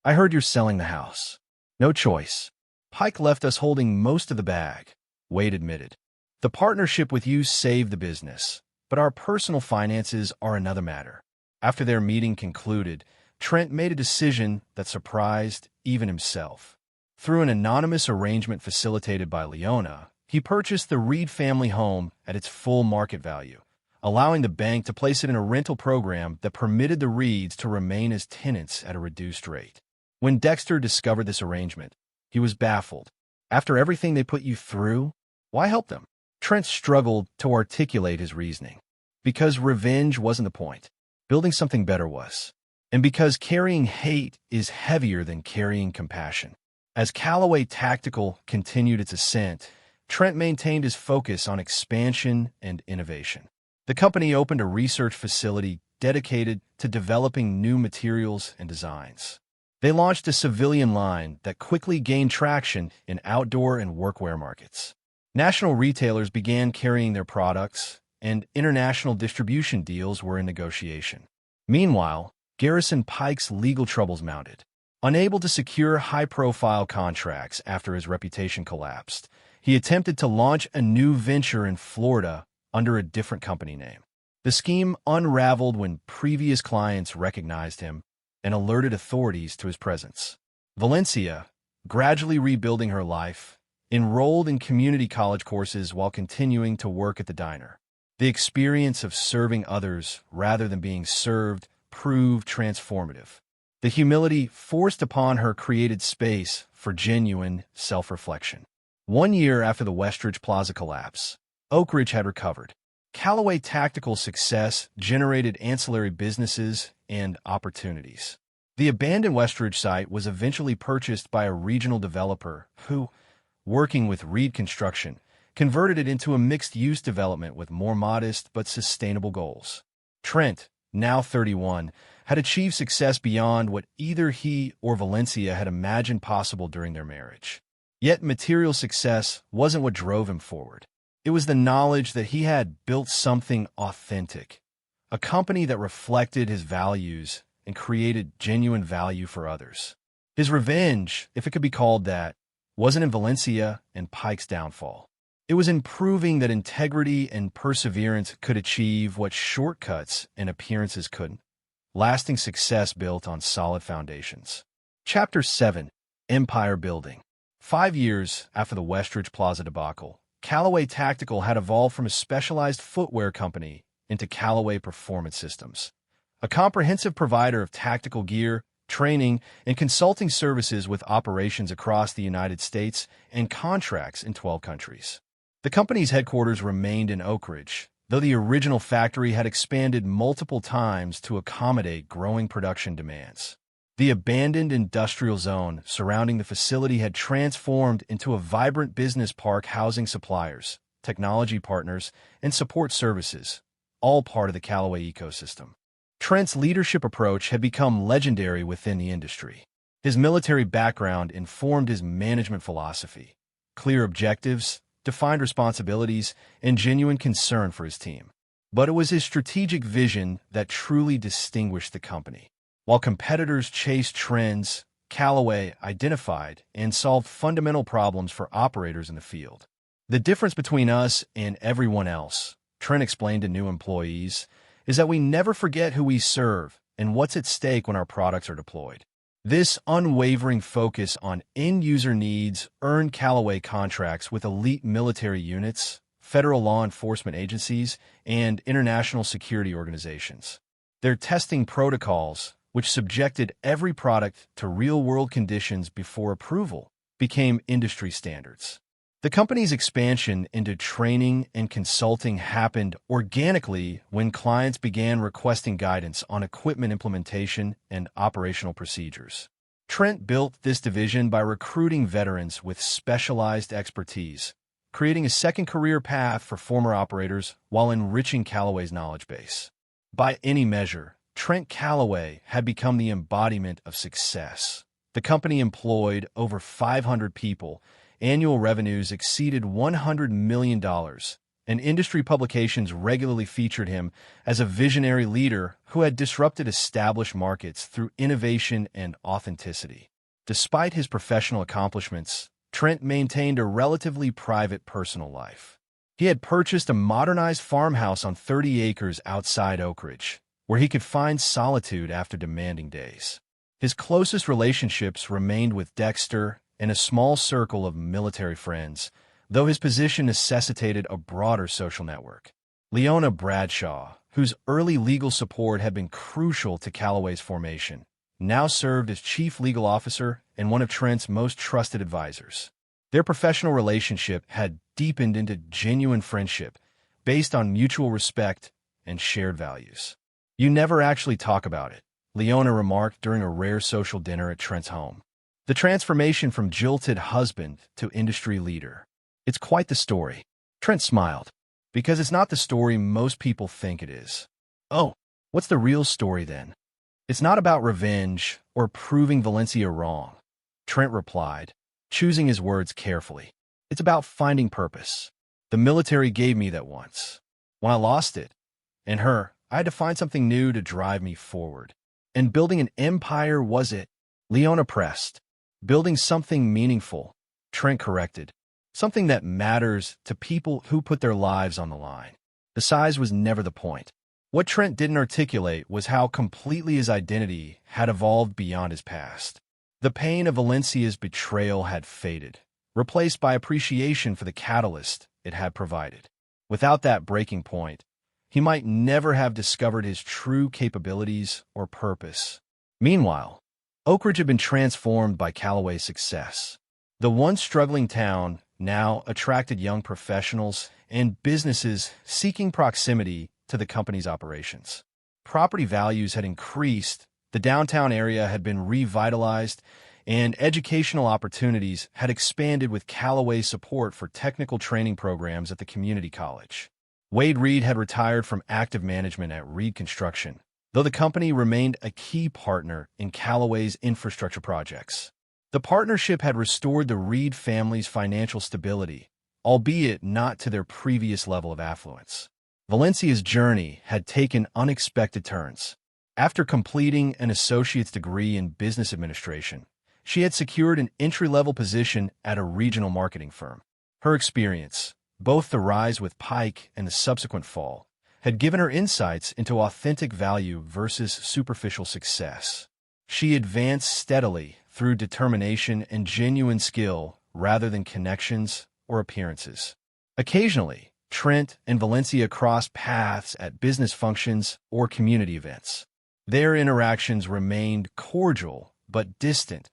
I heard you're selling the house. No choice. Pike left us holding most of the bag, Wade admitted. The partnership with you saved the business, but our personal finances are another matter. After their meeting concluded, Trent made a decision that surprised even himself. Through an anonymous arrangement facilitated by Leona, he purchased the Reed family home at its full market value, allowing the bank to place it in a rental program that permitted the Reeds to remain as tenants at a reduced rate. When Dexter discovered this arrangement, he was baffled. After everything they put you through, why help them? Trent struggled to articulate his reasoning. Because revenge wasn't the point. Building something better was. And because carrying hate is heavier than carrying compassion. As Callaway Tactical continued its ascent, Trent maintained his focus on expansion and innovation. The company opened a research facility dedicated to developing new materials and designs. They launched a civilian line that quickly gained traction in outdoor and workwear markets. National retailers began carrying their products, and international distribution deals were in negotiation. Meanwhile, Garrison Pike's legal troubles mounted. Unable to secure high-profile contracts after his reputation collapsed, he attempted to launch a new venture in Florida under a different company name. The scheme unraveled when previous clients recognized him and alerted authorities to his presence. Valencia, gradually rebuilding her life, enrolled in community college courses while continuing to work at the diner. The experience of serving others rather than being served proved transformative. The humility forced upon her created space for genuine self-reflection. 1 year after the Westridge Plaza collapse, Oak Ridge had recovered. Callaway tactical success generated ancillary businesses and opportunities. The abandoned Westridge site was eventually purchased by a regional developer who, working with Reed Construction, converted it into a mixed-use development with more modest but sustainable goals. Trent, now 31, had achieved success beyond what either he or Valencia had imagined possible during their marriage. Yet material success wasn't what drove him forward. It was the knowledge that he had built something authentic, a company that reflected his values and created genuine value for others. His revenge, if it could be called that, wasn't in Valencia and Pike's downfall. It was in proving that integrity and perseverance could achieve what shortcuts and appearances couldn't. Lasting success built on solid foundations. Chapter 7. Empire Building. 5 years after the Westridge Plaza debacle, Callaway Tactical had evolved from a specialized footwear company into Callaway Performance Systems, a comprehensive provider of tactical gear, training, and consulting services with operations across the United States and contracts in 12 countries. The company's headquarters remained in Oak Ridge, though the original factory had expanded multiple times to accommodate growing production demands. The abandoned industrial zone surrounding the facility had transformed into a vibrant business park housing suppliers, technology partners, and support services, all part of the Callaway ecosystem. Trent's leadership approach had become legendary within the industry. His military background informed his management philosophy: clear objectives, defined responsibilities, and genuine concern for his team. But it was his strategic vision that truly distinguished the company. While competitors chased trends, Callaway identified and solved fundamental problems for operators in the field. The difference between us and everyone else, Trent explained to new employees, is that we never forget who we serve and what's at stake when our products are deployed. This unwavering focus on end-user needs earned Callaway contracts with elite military units, federal law enforcement agencies, and international security organizations. Their testing protocols, which subjected every product to real-world conditions before approval, became industry standards. The company's expansion into training and consulting happened organically when clients began requesting guidance on equipment implementation and operational procedures. Trent built this division by recruiting veterans with specialized expertise, creating a second career path for former operators while enriching Callaway's knowledge base. By any measure, Trent Callaway had become the embodiment of success. The company employed over 500 people, annual revenues exceeded $100 million, and industry publications regularly featured him as a visionary leader who had disrupted established markets through innovation and authenticity. Despite his professional accomplishments, Trent maintained a relatively private personal life. He had purchased a modernized farmhouse on 30 acres outside Oak Ridge, where he could find solitude after demanding days. His closest relationships remained with Dexter and a small circle of military friends, though his position necessitated a broader social network. Leona Bradshaw, whose early legal support had been crucial to Callaway's formation, now served as chief legal officer and one of Trent's most trusted advisors. Their professional relationship had deepened into genuine friendship based on mutual respect and shared values. "You never actually talk about it," Leona remarked during a rare social dinner at Trent's home. The transformation from jilted husband to industry leader. "It's quite the story." Trent smiled, because it's not the story most people think it is. "Oh, what's the real story then?" "It's not about revenge or proving Valencia wrong," Trent replied, choosing his words carefully. "It's about finding purpose. The military gave me that once. When I lost it, and her, I had to find something new to drive me forward. And building an empire was it." Leona pressed. "Building something meaningful," Trent corrected. "Something that matters to people who put their lives on the line." The size was never the point. What Trent didn't articulate was how completely his identity had evolved beyond his past. The pain of Valencia's betrayal had faded, replaced by appreciation for the catalyst it had provided. Without that breaking point, he might never have discovered his true capabilities or purpose. Meanwhile, Oak Ridge had been transformed by Callaway's success. The once struggling town now attracted young professionals and businesses seeking proximity to the company's operations. Property values had increased, the downtown area had been revitalized, and educational opportunities had expanded with Callaway's support for technical training programs at the community college. Wade Reed had retired from active management at Reed Construction, though the company remained a key partner in Callaway's infrastructure projects. The partnership had restored the Reed family's financial stability, albeit not to their previous level of affluence. Valencia's journey had taken unexpected turns. After completing an associate's degree in business administration, she had secured an entry-level position at a regional marketing firm. Her experience, both the rise with Pike and the subsequent fall, had given her insights into authentic value versus superficial success. She advanced steadily through determination and genuine skill rather than connections or appearances. Occasionally, Trent and Valencia crossed paths at business functions or community events. Their interactions remained cordial but distant,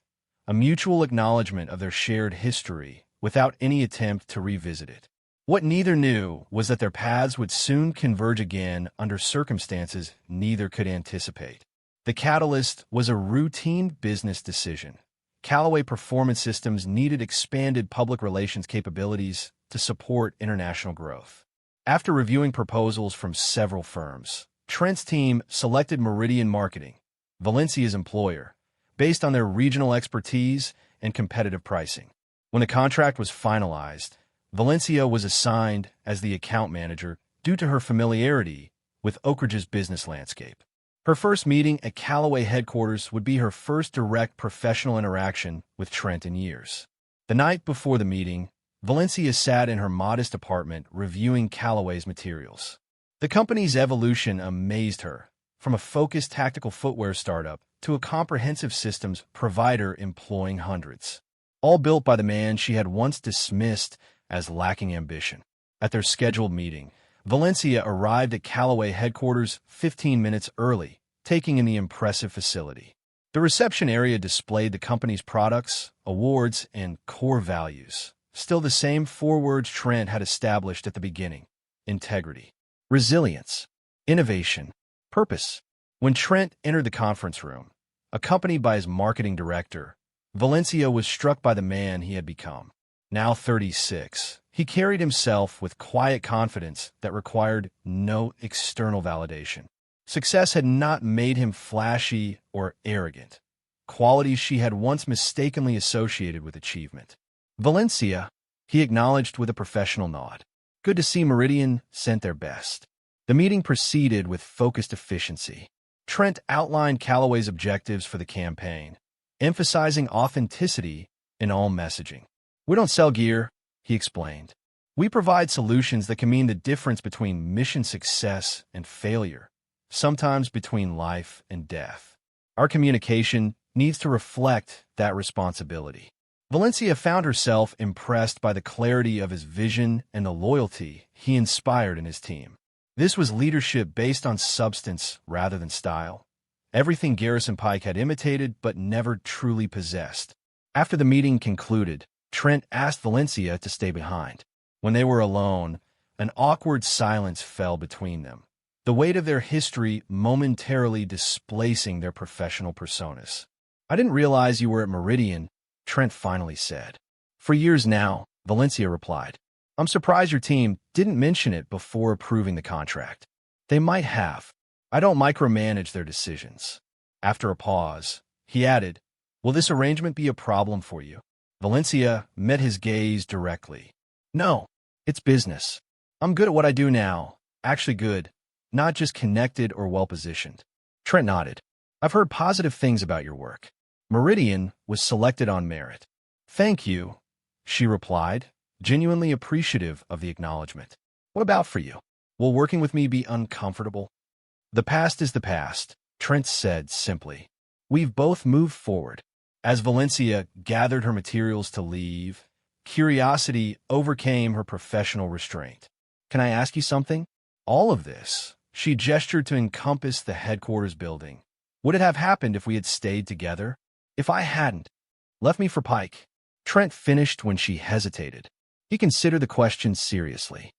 a mutual acknowledgement of their shared history without any attempt to revisit it. What neither knew was that their paths would soon converge again under circumstances neither could anticipate. The catalyst was a routine business decision. Callaway Performance Systems needed expanded public relations capabilities to support international growth. After reviewing proposals from several firms, Trent's team selected Meridian Marketing, Valencia's employer, based on their regional expertise and competitive pricing. When the contract was finalized, Valencia was assigned as the account manager due to her familiarity with Oak Ridge's business landscape. Her first meeting at Callaway headquarters would be her first direct professional interaction with Trent in years. The night before the meeting, Valencia sat in her modest apartment reviewing Callaway's materials. The company's evolution amazed her, from a focused tactical footwear startup to a comprehensive systems provider employing hundreds, all built by the man she had once dismissed as lacking ambition. At their scheduled meeting, Valencia arrived at Callaway headquarters 15 minutes early, taking in the impressive facility. The reception area displayed the company's products, awards, and core values, still the same four words Trent had established at the beginning: integrity, resilience, innovation, purpose. When Trent entered the conference room, accompanied by his marketing director, Valencia was struck by the man he had become. Now 36, he carried himself with quiet confidence that required no external validation. Success had not made him flashy or arrogant, qualities she had once mistakenly associated with achievement. Valencia, he acknowledged with a professional nod. Good to see Meridian sent their best. The meeting proceeded with focused efficiency. Trent outlined Callaway's objectives for the campaign, emphasizing authenticity in all messaging. We don't sell gear, he explained. We provide solutions that can mean the difference between mission success and failure, sometimes between life and death. Our communication needs to reflect that responsibility. Valencia found herself impressed by the clarity of his vision and the loyalty he inspired in his team. This was leadership based on substance rather than style, everything Garrison Pike had imitated but never truly possessed. After the meeting concluded, Trent asked Valencia to stay behind. When they were alone, an awkward silence fell between them, the weight of their history momentarily displacing their professional personas. I didn't realize you were at Meridian, Trent finally said. For years now, Valencia replied. I'm surprised your team didn't mention it before approving the contract. They might have. I don't micromanage their decisions. After a pause, he added, will this arrangement be a problem for you? Valencia met his gaze directly. No, it's business. I'm good at what I do now. Actually good, not just connected or well-positioned. Trent nodded. I've heard positive things about your work. Meridian was selected on merit. Thank you, she replied, genuinely appreciative of the acknowledgement. What about for you? Will working with me be uncomfortable? The past is the past, Trent said simply. We've both moved forward. As Valencia gathered her materials to leave, curiosity overcame her professional restraint. Can I ask you something? All of this, she gestured to encompass the headquarters building. Would it have happened if we had stayed together? If I hadn't left me for Pike, Trent finished when she hesitated. He considered the question seriously.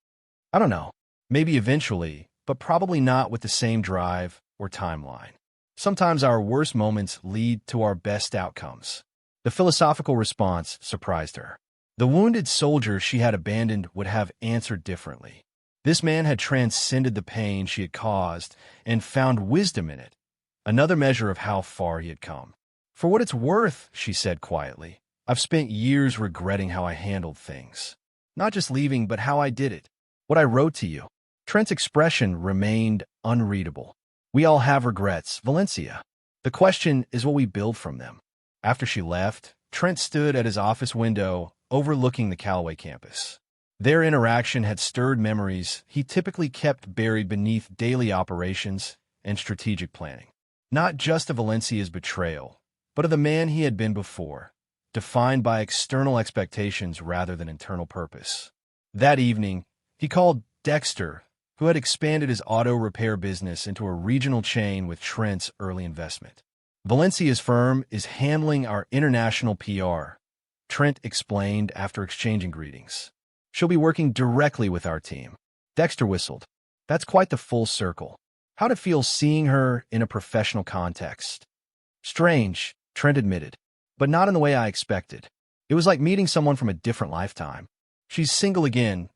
I don't know. Maybe eventually, but probably not with the same drive or timeline. Sometimes our worst moments lead to our best outcomes. The philosophical response surprised her. The wounded soldier she had abandoned would have answered differently. This man had transcended the pain she had caused and found wisdom in it, another measure of how far he had come. For what it's worth, she said quietly, I've spent years regretting how I handled things. Not just leaving, but how I did it. What I wrote to you. Trent's expression remained unreadable. We all have regrets, Valencia. The question is what we build from them. After she left, Trent stood at his office window overlooking the Callaway campus. Their interaction had stirred memories he typically kept buried beneath daily operations and strategic planning. Not just of Valencia's betrayal, but of the man he had been before, defined by external expectations rather than internal purpose. That evening, he called Dexter, who had expanded his auto repair business into a regional chain with Trent's early investment. Valencia's firm is handling our international PR, Trent explained after exchanging greetings. She'll be working directly with our team. Dexter whistled. That's quite the full circle. How'd it feel seeing her in a professional context? Strange, Trent admitted, but not in the way I expected. It was like meeting someone from a different lifetime. She's single again,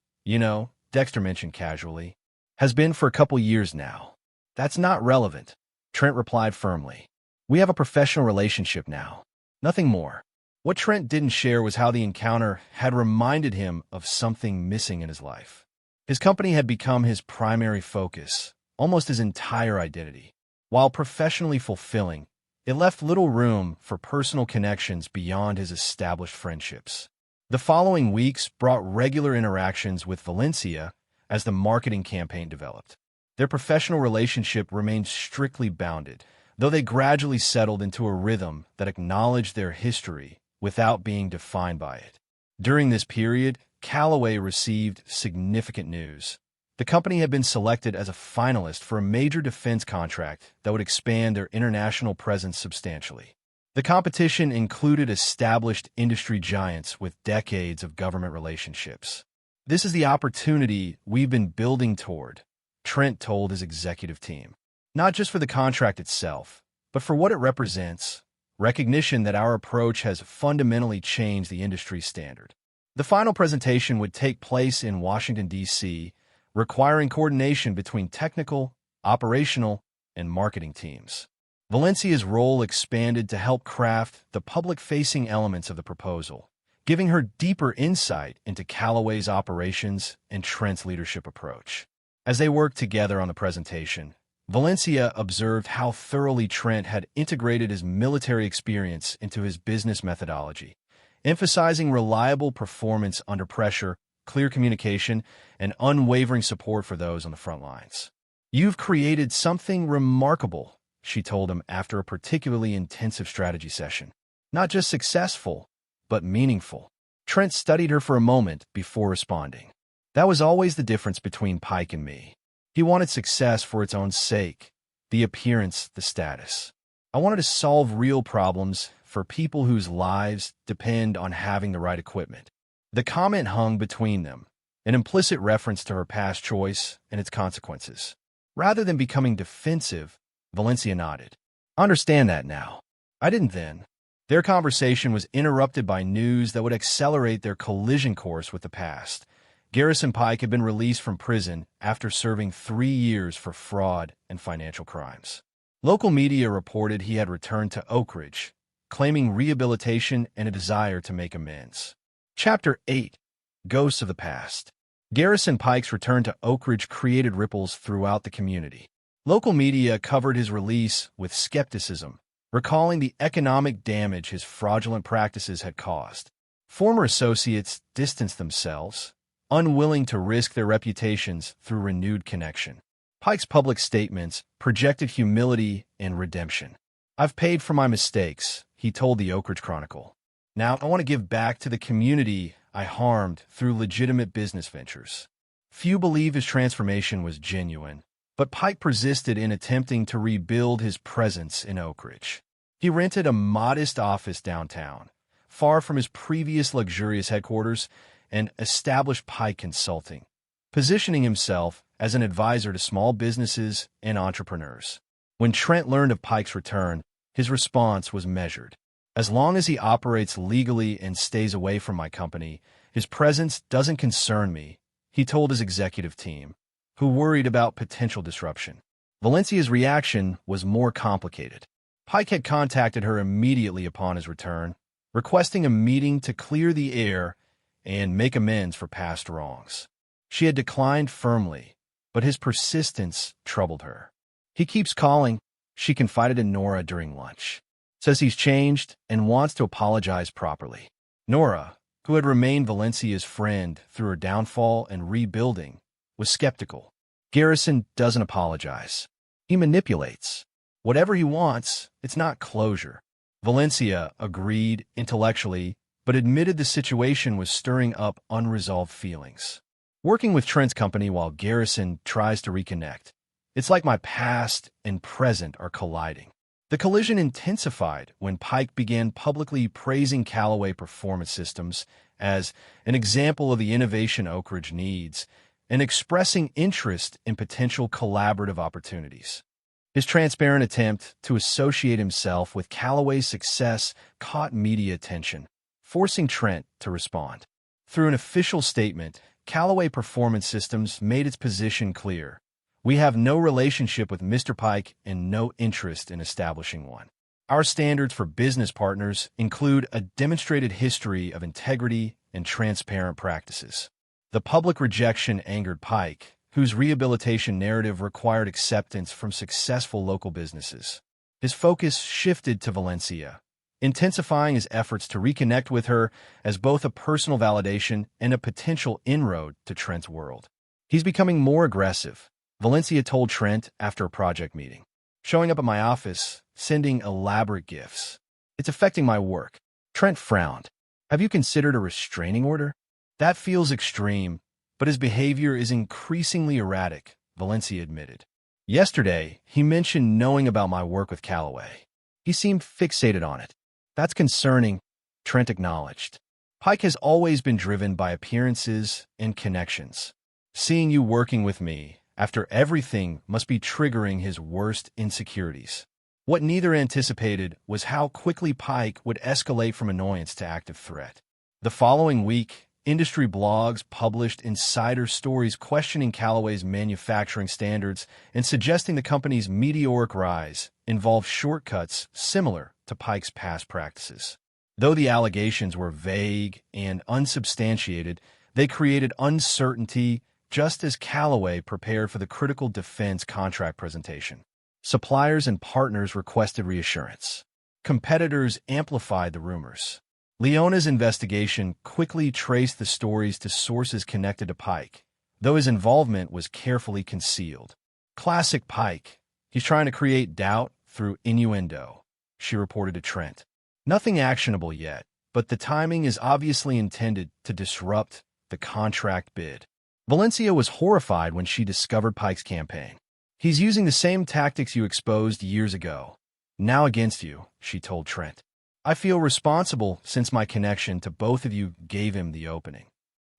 Dexter mentioned casually. Has been for a couple years now. That's not relevant, Trent replied firmly. We have a professional relationship now. Nothing more. What Trent didn't share was how the encounter had reminded him of something missing in his life. His company had become his primary focus, almost his entire identity. While professionally fulfilling, it left little room for personal connections beyond his established friendships. The following weeks brought regular interactions with Valencia as the marketing campaign developed. Their professional relationship remained strictly bounded, though they gradually settled into a rhythm that acknowledged their history without being defined by it. During this period, Callaway received significant news. The company had been selected as a finalist for a major defense contract that would expand their international presence substantially. The competition included established industry giants with decades of government relationships. This is the opportunity we've been building toward, Trent told his executive team. Not just for the contract itself, but for what it represents, recognition that our approach has fundamentally changed the industry standard. The final presentation would take place in Washington, D.C., requiring coordination between technical, operational, and marketing teams. Valencia's role expanded to help craft the public-facing elements of the proposal, giving her deeper insight into Callaway's operations and Trent's leadership approach. As they worked together on the presentation, Valencia observed how thoroughly Trent had integrated his military experience into his business methodology, emphasizing reliable performance under pressure, clear communication, and unwavering support for those on the front lines. You've created something remarkable, she told him after a particularly intensive strategy session. Not just successful, but meaningful. Trent studied her for a moment before responding. That was always the difference between Pike and me. He wanted success for its own sake, the appearance, the status. I wanted to solve real problems for people whose lives depend on having the right equipment. The comment hung between them, an implicit reference to her past choice and its consequences. Rather than becoming defensive, Valencia nodded. I understand that now. I didn't then. Their conversation was interrupted by news that would accelerate their collision course with the past. Garrison Pike had been released from prison after serving 3 years for fraud and financial crimes. Local media reported he had returned to Oak Ridge, claiming rehabilitation and a desire to make amends. Chapter 8. Ghosts of the Past. Garrison Pike's return to Oak Ridge created ripples throughout the community. Local media covered his release with skepticism, recalling the economic damage his fraudulent practices had caused. Former associates distanced themselves, unwilling to risk their reputations through renewed connection. Pike's public statements projected humility and redemption. I've paid for my mistakes, he told the Oak Ridge Chronicle. Now I want to give back to the community I harmed through legitimate business ventures. Few believe his transformation was genuine, but Pike persisted in attempting to rebuild his presence in Oak Ridge. He rented a modest office downtown, far from his previous luxurious headquarters, and established Pike Consulting, positioning himself as an advisor to small businesses and entrepreneurs. When Trent learned of Pike's return, his response was measured. As long as he operates legally and stays away from my company, his presence doesn't concern me, he told his executive team, who worried about potential disruption. Valencia's reaction was more complicated. Pike had contacted her immediately upon his return, requesting a meeting to clear the air and make amends for past wrongs. She had declined firmly, but his persistence troubled her. "He keeps calling," she confided in Nora during lunch. "Says he's changed and wants to apologize properly." Nora, who had remained Valencia's friend through her downfall and rebuilding, was skeptical. "Garrison doesn't apologize. He manipulates. Whatever he wants, it's not closure." Valencia agreed intellectually, but admitted the situation was stirring up unresolved feelings. "Working with Trent's company while Garrison tries to reconnect. It's like my past and present are colliding." The collision intensified when Pike began publicly praising Callaway Performance Systems as an example of the innovation Oak Ridge needs and expressing interest in potential collaborative opportunities. His transparent attempt to associate himself with Callaway's success caught media attention, forcing Trent to respond. Through an official statement, Callaway Performance Systems made its position clear. "We have no relationship with Mr. Pike and no interest in establishing one. Our standards for business partners include a demonstrated history of integrity and transparent practices." The public rejection angered Pike, whose rehabilitation narrative required acceptance from successful local businesses. His focus shifted to Valencia, intensifying his efforts to reconnect with her as both a personal validation and a potential inroad to Trent's world. "He's becoming more aggressive," Valencia told Trent after a project meeting. "Showing up at my office, sending elaborate gifts. It's affecting my work." Trent frowned. "Have you considered a restraining order?" "That feels extreme, but his behavior is increasingly erratic," Valencia admitted. "Yesterday, he mentioned knowing about my work with Callaway. He seemed fixated on it." "That's concerning," Trent acknowledged. "Pike has always been driven by appearances and connections. Seeing you working with me after everything must be triggering his worst insecurities." What neither anticipated was how quickly Pike would escalate from annoyance to active threat. The following week, industry blogs published insider stories questioning Callaway's manufacturing standards and suggesting the company's meteoric rise involved shortcuts similar to Pike's past practices. Though the allegations were vague and unsubstantiated, they created uncertainty just as Callaway prepared for the critical defense contract presentation. Suppliers and partners requested reassurance. Competitors amplified the rumors. Leona's investigation quickly traced the stories to sources connected to Pike, though his involvement was carefully concealed. "Classic Pike. He's trying to create doubt through innuendo," she reported to Trent. "Nothing actionable yet, but the timing is obviously intended to disrupt the contract bid." Valencia was horrified when she discovered Pike's campaign. "He's using the same tactics you exposed years ago, now against you," she told Trent. "I feel responsible since my connection to both of you gave him the opening."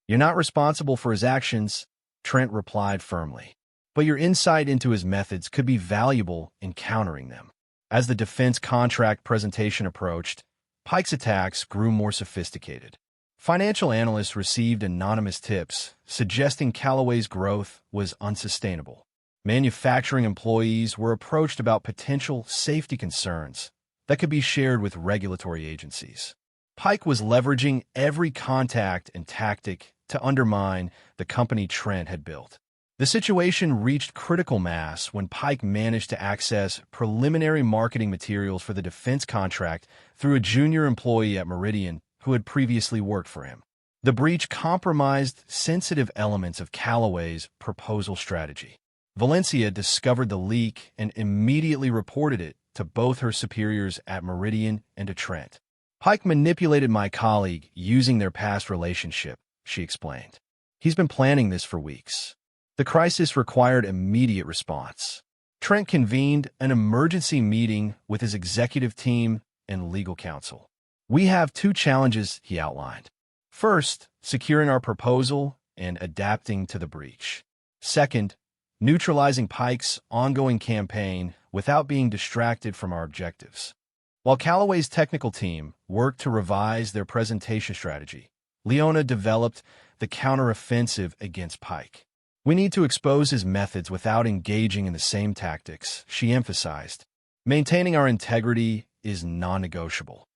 "You're not responsible for his actions," Trent replied firmly. "But your insight into his methods could be valuable in countering them." As the defense contract presentation approached, Pike's attacks grew more sophisticated. Financial analysts received anonymous tips suggesting Callaway's growth was unsustainable. Manufacturing employees were approached about potential safety concerns that could be shared with regulatory agencies. Pike was leveraging every contact and tactic to undermine the company Trent had built. The situation reached critical mass when Pike managed to access preliminary marketing materials for the defense contract through a junior employee at Meridian who had previously worked for him. The breach compromised sensitive elements of Callaway's proposal strategy. Valencia discovered the leak and immediately reported it to both her superiors at Meridian and to Trent. "Pike manipulated my colleague using their past relationship," she explained. "He's been planning this for weeks." The crisis required immediate response. Trent convened an emergency meeting with his executive team and legal counsel. We have two challenges, he outlined. First, securing our proposal and adapting to the breach. Second, neutralizing Pike's ongoing campaign without being distracted from our objectives. While Callaway's technical team worked to revise their presentation strategy, Leona developed the counteroffensive against Pike. We need to expose his methods without engaging in the same tactics, she emphasized. Maintaining our integrity is non-negotiable.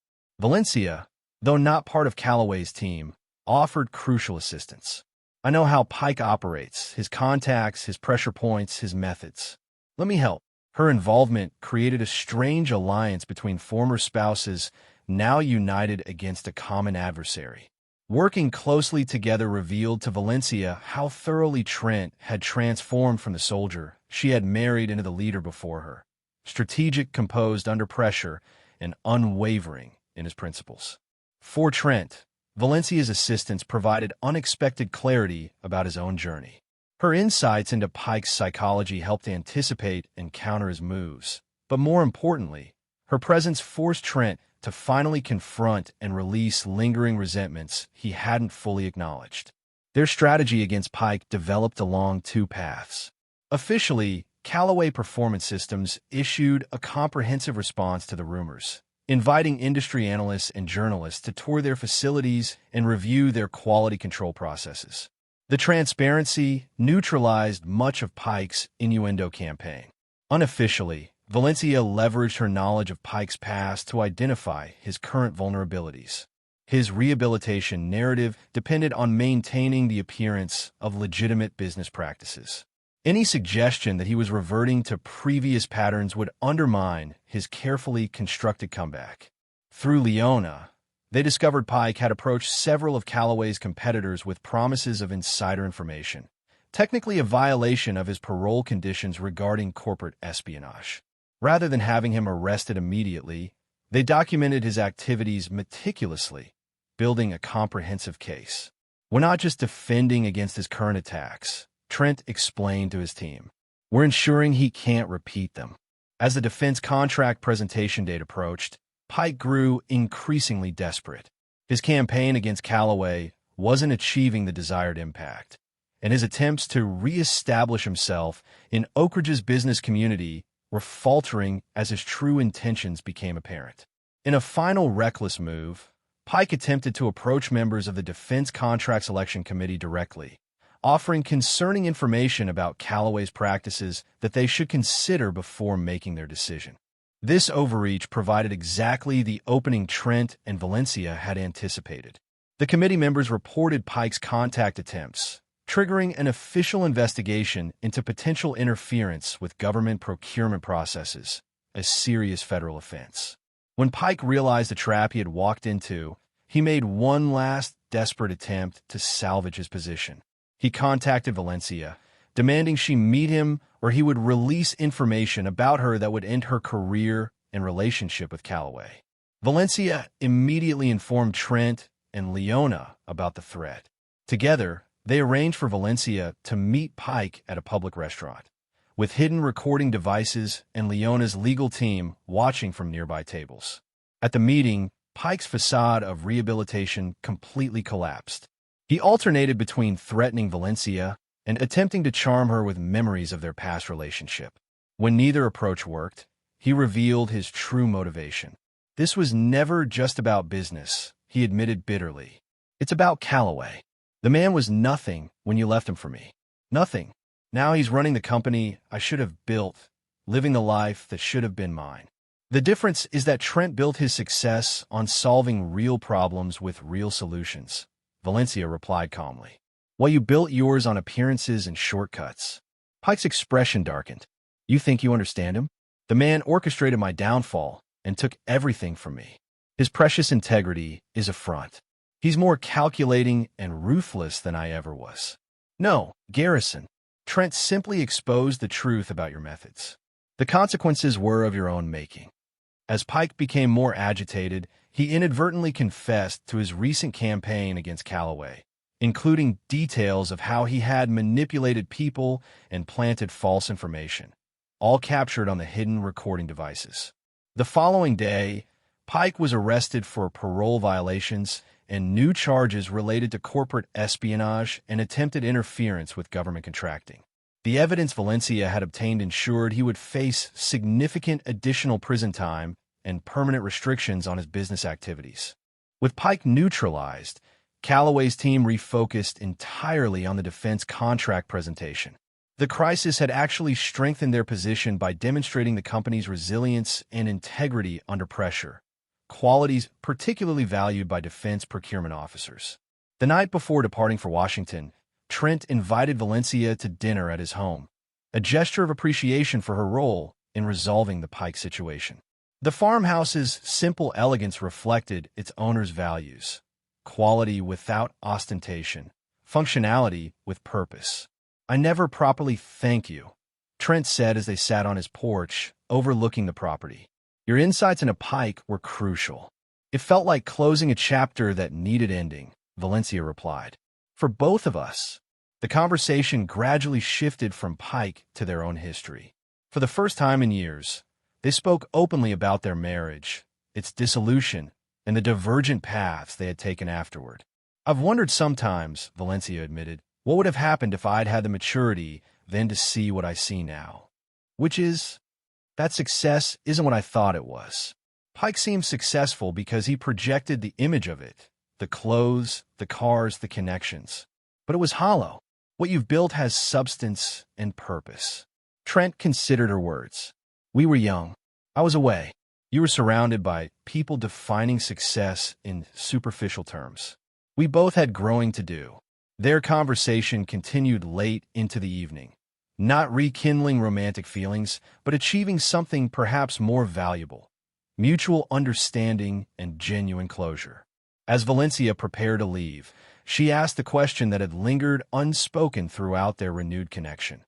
Valencia, though not part of Callaway's team, offered crucial assistance. I know how Pike operates, his contacts, his pressure points, his methods. Let me help. Her involvement created a strange alliance between former spouses now united against a common adversary. Working closely together revealed to Valencia how thoroughly Trent had transformed from the soldier she had married into the leader before her, strategic, composed under pressure, and unwavering in his principles. For Trent, Valencia's assistance provided unexpected clarity about his own journey. Her insights into Pike's psychology helped anticipate and counter his moves, but more importantly, her presence forced Trent to finally confront and release lingering resentments he hadn't fully acknowledged. Their strategy against Pike developed along two paths. Officially, Callaway Performance Systems issued a comprehensive response to the rumors, inviting industry analysts and journalists to tour their facilities and review their quality control processes. The transparency neutralized much of Pike's innuendo campaign. Unofficially, Valencia leveraged her knowledge of Pike's past to identify his current vulnerabilities. His rehabilitation narrative depended on maintaining the appearance of legitimate business practices. Any suggestion that he was reverting to previous patterns would undermine his carefully constructed comeback. Through Leona, they discovered Pike had approached several of Callaway's competitors with promises of insider information, technically a violation of his parole conditions regarding corporate espionage. Rather than having him arrested immediately, they documented his activities meticulously, building a comprehensive case. We're not just defending against his current attacks, Trent explained to his team. We're ensuring he can't repeat them. As the defense contract presentation date approached, Pike grew increasingly desperate. His campaign against Callaway wasn't achieving the desired impact, and his attempts to re-establish himself in Oak Ridge's business community were faltering as his true intentions became apparent. In a final reckless move, Pike attempted to approach members of the Defense Contract Selection Committee directly, offering concerning information about Callaway's practices that they should consider before making their decision. This overreach provided exactly the opening Trent and Valencia had anticipated. The committee members reported Pike's contact attempts, triggering an official investigation into potential interference with government procurement processes, a serious federal offense. When Pike realized the trap he had walked into, he made one last desperate attempt to salvage his position. He contacted Valencia, demanding she meet him or he would release information about her that would end her career and relationship with Callaway. Valencia immediately informed Trent and Leona about the threat. Together, they arranged for Valencia to meet Pike at a public restaurant, with hidden recording devices and Leona's legal team watching from nearby tables. At the meeting, Pike's facade of rehabilitation completely collapsed. He alternated between threatening Valencia and attempting to charm her with memories of their past relationship. When neither approach worked, he revealed his true motivation. This was never just about business, he admitted bitterly. It's about Callaway. The man was nothing when you left him for me. Nothing. Now he's running the company I should have built, living the life that should have been mine. The difference is that Trent built his success on solving real problems with real solutions, Valencia replied calmly, while you built yours on appearances and shortcuts. Pike's expression darkened. You think you understand him? The man orchestrated my downfall and took everything from me. His precious integrity is a front. He's more calculating and ruthless than I ever was. No, Garrison. Trent simply exposed the truth about your methods. The consequences were of your own making. As Pike became more agitated, he inadvertently confessed to his recent campaign against Callaway, including details of how he had manipulated people and planted false information, all captured on the hidden recording devices. The following day, Pike was arrested for parole violations and new charges related to corporate espionage and attempted interference with government contracting. The evidence Valencia had obtained ensured he would face significant additional prison time and permanent restrictions on his business activities. With Pike neutralized, Calloway's team refocused entirely on the defense contract presentation. The crisis had actually strengthened their position by demonstrating the company's resilience and integrity under pressure, qualities particularly valued by defense procurement officers. The night before departing for Washington, Trent invited Valencia to dinner at his home, a gesture of appreciation for her role in resolving the Pike situation. The farmhouse's simple elegance reflected its owner's values: quality without ostentation, functionality with purpose. "I never properly thank you," Trent said as they sat on his porch, overlooking the property. "Your insights into Pike were crucial." "It felt like closing a chapter that needed ending," Valencia replied. "For both of us." The conversation gradually shifted from Pike to their own history. For the first time in years, they spoke openly about their marriage, its dissolution, and the divergent paths they had taken afterward. "I've wondered sometimes," Valencia admitted, "what would have happened if I'd had the maturity then to see what I see now. Which is, that success isn't what I thought it was." Pike seemed successful because he projected the image of it, the clothes, the cars, the connections. But it was hollow. "What you've built has substance and purpose." Trent considered her words. "We were young. I was away. You were surrounded by people defining success in superficial terms. We both had growing to do." Their conversation continued late into the evening, not rekindling romantic feelings, but achieving something perhaps more valuable: mutual understanding and genuine closure. As Valencia prepared to leave, she asked the question that had lingered unspoken throughout their renewed connection.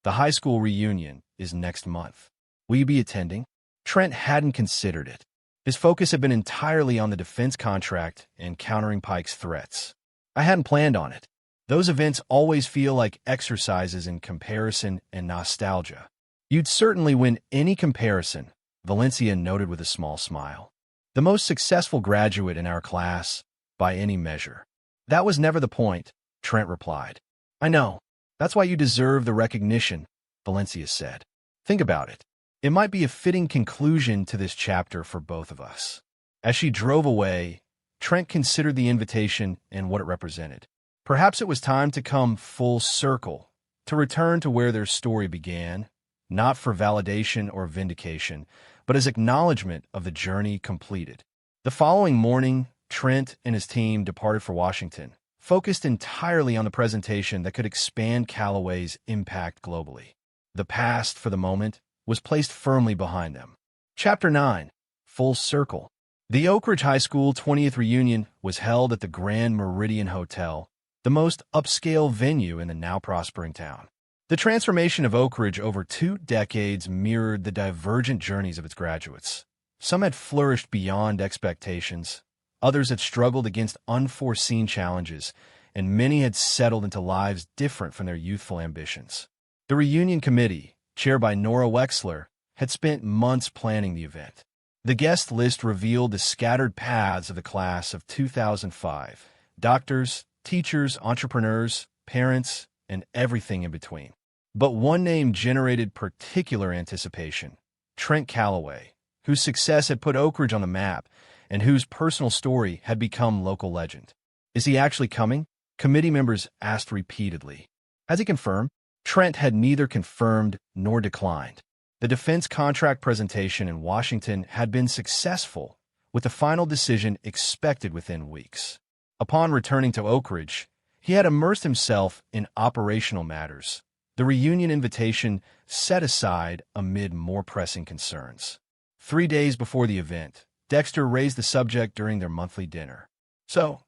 "The high school reunion is next month. Will you be attending?" Trent hadn't considered it. His focus had been entirely on the defense contract and countering Pike's threats. "I hadn't planned on it. Those events always feel like exercises in comparison and nostalgia." "You'd certainly win any comparison," Valencia noted with a small smile. "The most successful graduate in our class, by any measure." "That was never the point," Trent replied. "I know. That's why you deserve the recognition," Valencia said. "Think about it. It might be a fitting conclusion to this chapter for both of us." As she drove away, Trent considered the invitation and what it represented. Perhaps it was time to come full circle, to return to where their story began, not for validation or vindication, but as acknowledgement of the journey completed. The following morning, Trent and his team departed for Washington, focused entirely on the presentation that could expand Calloway's impact globally. The past, for the moment, was placed firmly behind them. Chapter 9. Full Circle. The Oak Ridge High School 20th reunion was held at the Grand Meridian Hotel, the most upscale venue in the now prospering town. The transformation of Oak Ridge over 2 decades mirrored the divergent journeys of its graduates. Some had flourished beyond expectations, others had struggled against unforeseen challenges, and many had settled into lives different from their youthful ambitions. The reunion committee, chaired by Nora Wexler, had spent months planning the event. The guest list revealed the scattered paths of the class of 2005: doctors, teachers, entrepreneurs, parents, and everything in between. But one name generated particular anticipation: Trent Calloway, whose success had put Oak Ridge on the map and whose personal story had become local legend. "Is he actually coming?" committee members asked repeatedly. "Has he confirmed?" Trent had neither confirmed nor declined. The defense contract presentation in Washington had been successful, with the final decision expected within weeks. Upon returning to Oak Ridge, he had immersed himself in operational matters, the reunion invitation set aside amid more pressing concerns. 3 days before the event, Dexter raised the subject during their monthly dinner. "So,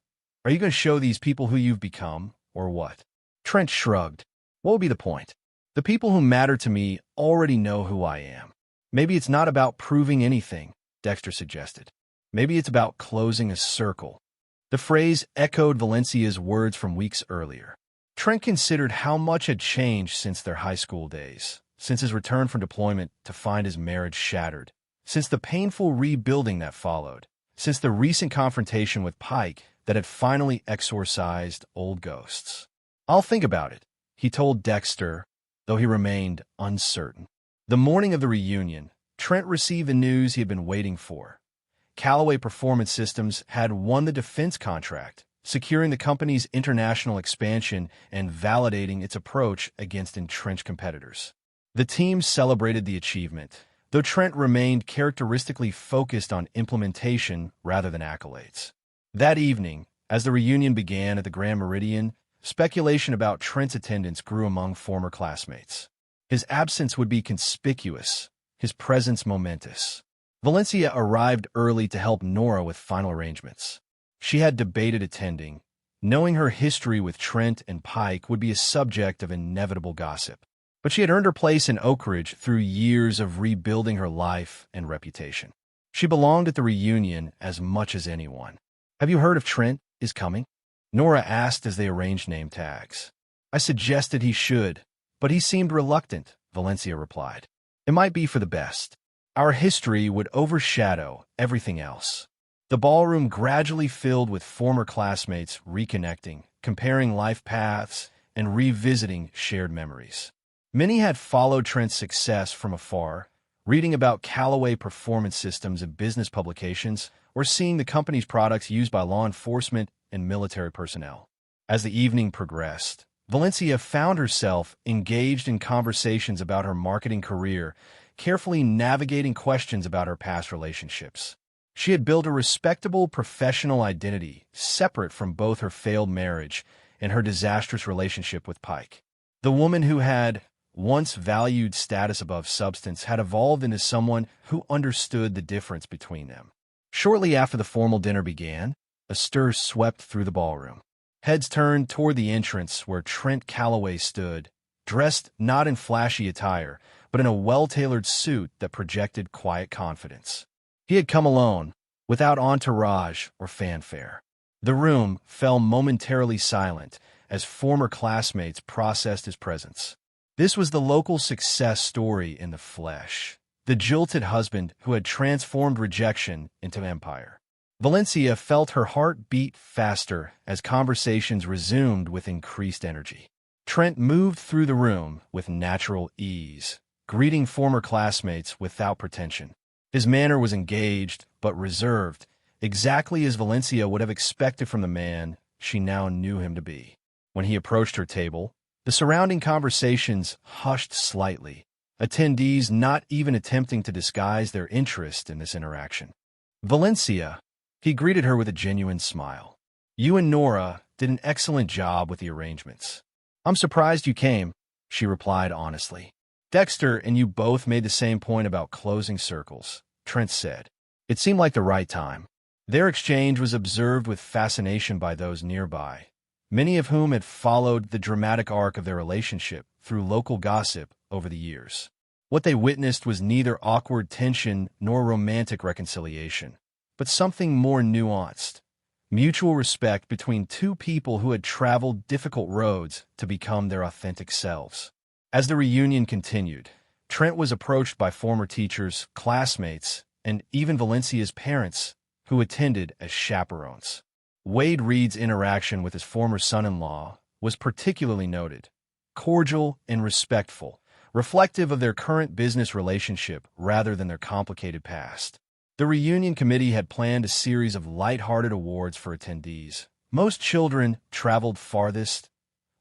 are you going to show these people who you've become, or what?" Trent shrugged. "What would be the point? The people who matter to me already know who I am." "Maybe it's not about proving anything," Dexter suggested. "Maybe it's about closing a circle." The phrase echoed Valencia's words from weeks earlier. Trent considered how much had changed since their high school days. since his return from deployment to find his marriage shattered, since the painful rebuilding that followed, since the recent confrontation with Pike that had finally exorcised old ghosts. "I'll think about it," he told Dexter, though he remained uncertain. The morning of the reunion, Trent received the news he had been waiting for. Callaway Performance Systems had won the defense contract, securing the company's international expansion and validating its approach against entrenched competitors. The team celebrated the achievement, though Trent remained characteristically focused on implementation rather than accolades. That evening, as the reunion began at the Grand Meridian, speculation about Trent's attendance grew among former classmates. His absence would be conspicuous, his presence momentous. Valencia arrived early to help Nora with final arrangements. She had debated attending, knowing her history with Trent and Pike would be a subject of inevitable gossip. But she had earned her place in Oak Ridge through years of rebuilding her life and reputation. She belonged at the reunion as much as anyone. "Have you heard if Trent is coming?" Nora asked as they arranged name tags. "I suggested he should, but he seemed reluctant," Valencia replied. "It might be for the best. Our history would overshadow everything else." The ballroom gradually filled with former classmates reconnecting, comparing life paths, and revisiting shared memories. Many had followed Trent's success from afar, reading about Callaway Performance Systems in business publications or seeing the company's products used by law enforcement and military personnel. As the evening progressed, Valencia found herself engaged in conversations about her marketing career, carefully navigating questions about her past relationships. She had built a respectable professional identity separate from both her failed marriage and her disastrous relationship with Pike. The woman who had once valued status above substance had evolved into someone who understood the difference between them. Shortly after the formal dinner began, a stir swept through the ballroom. Heads turned toward the entrance where Trent Callaway stood, dressed not in flashy attire, but in a well-tailored suit that projected quiet confidence. He had come alone, without entourage or fanfare. The room fell momentarily silent as former classmates processed his presence. This was the local success story in the flesh, the jilted husband who had transformed rejection into empire. Valencia felt her heart beat faster as conversations resumed with increased energy. Trent moved through the room with natural ease, greeting former classmates without pretension. His manner was engaged but reserved, exactly as Valencia would have expected from the man she now knew him to be. When he approached her table, the surrounding conversations hushed slightly, attendees not even attempting to disguise their interest in this interaction. "Valencia," he greeted her with a genuine smile. "You and Nora did an excellent job with the arrangements." "I'm surprised you came," she replied honestly. "Dexter and you both made the same point about closing circles," Trent said. It seemed like the right time. Their exchange was observed with fascination by those nearby, many of whom had followed the dramatic arc of their relationship through local gossip over the years. What they witnessed was neither awkward tension nor romantic reconciliation, but something more nuanced, mutual respect between two people who had traveled difficult roads to become their authentic selves. As the reunion continued, Trent was approached by former teachers, classmates, and even Valencia's parents, who attended as chaperones. Wade Reed's interaction with his former son-in-law was particularly noted, cordial and respectful, reflective of their current business relationship rather than their complicated past. The reunion committee had planned a series of light-hearted awards for attendees. Most children traveled farthest,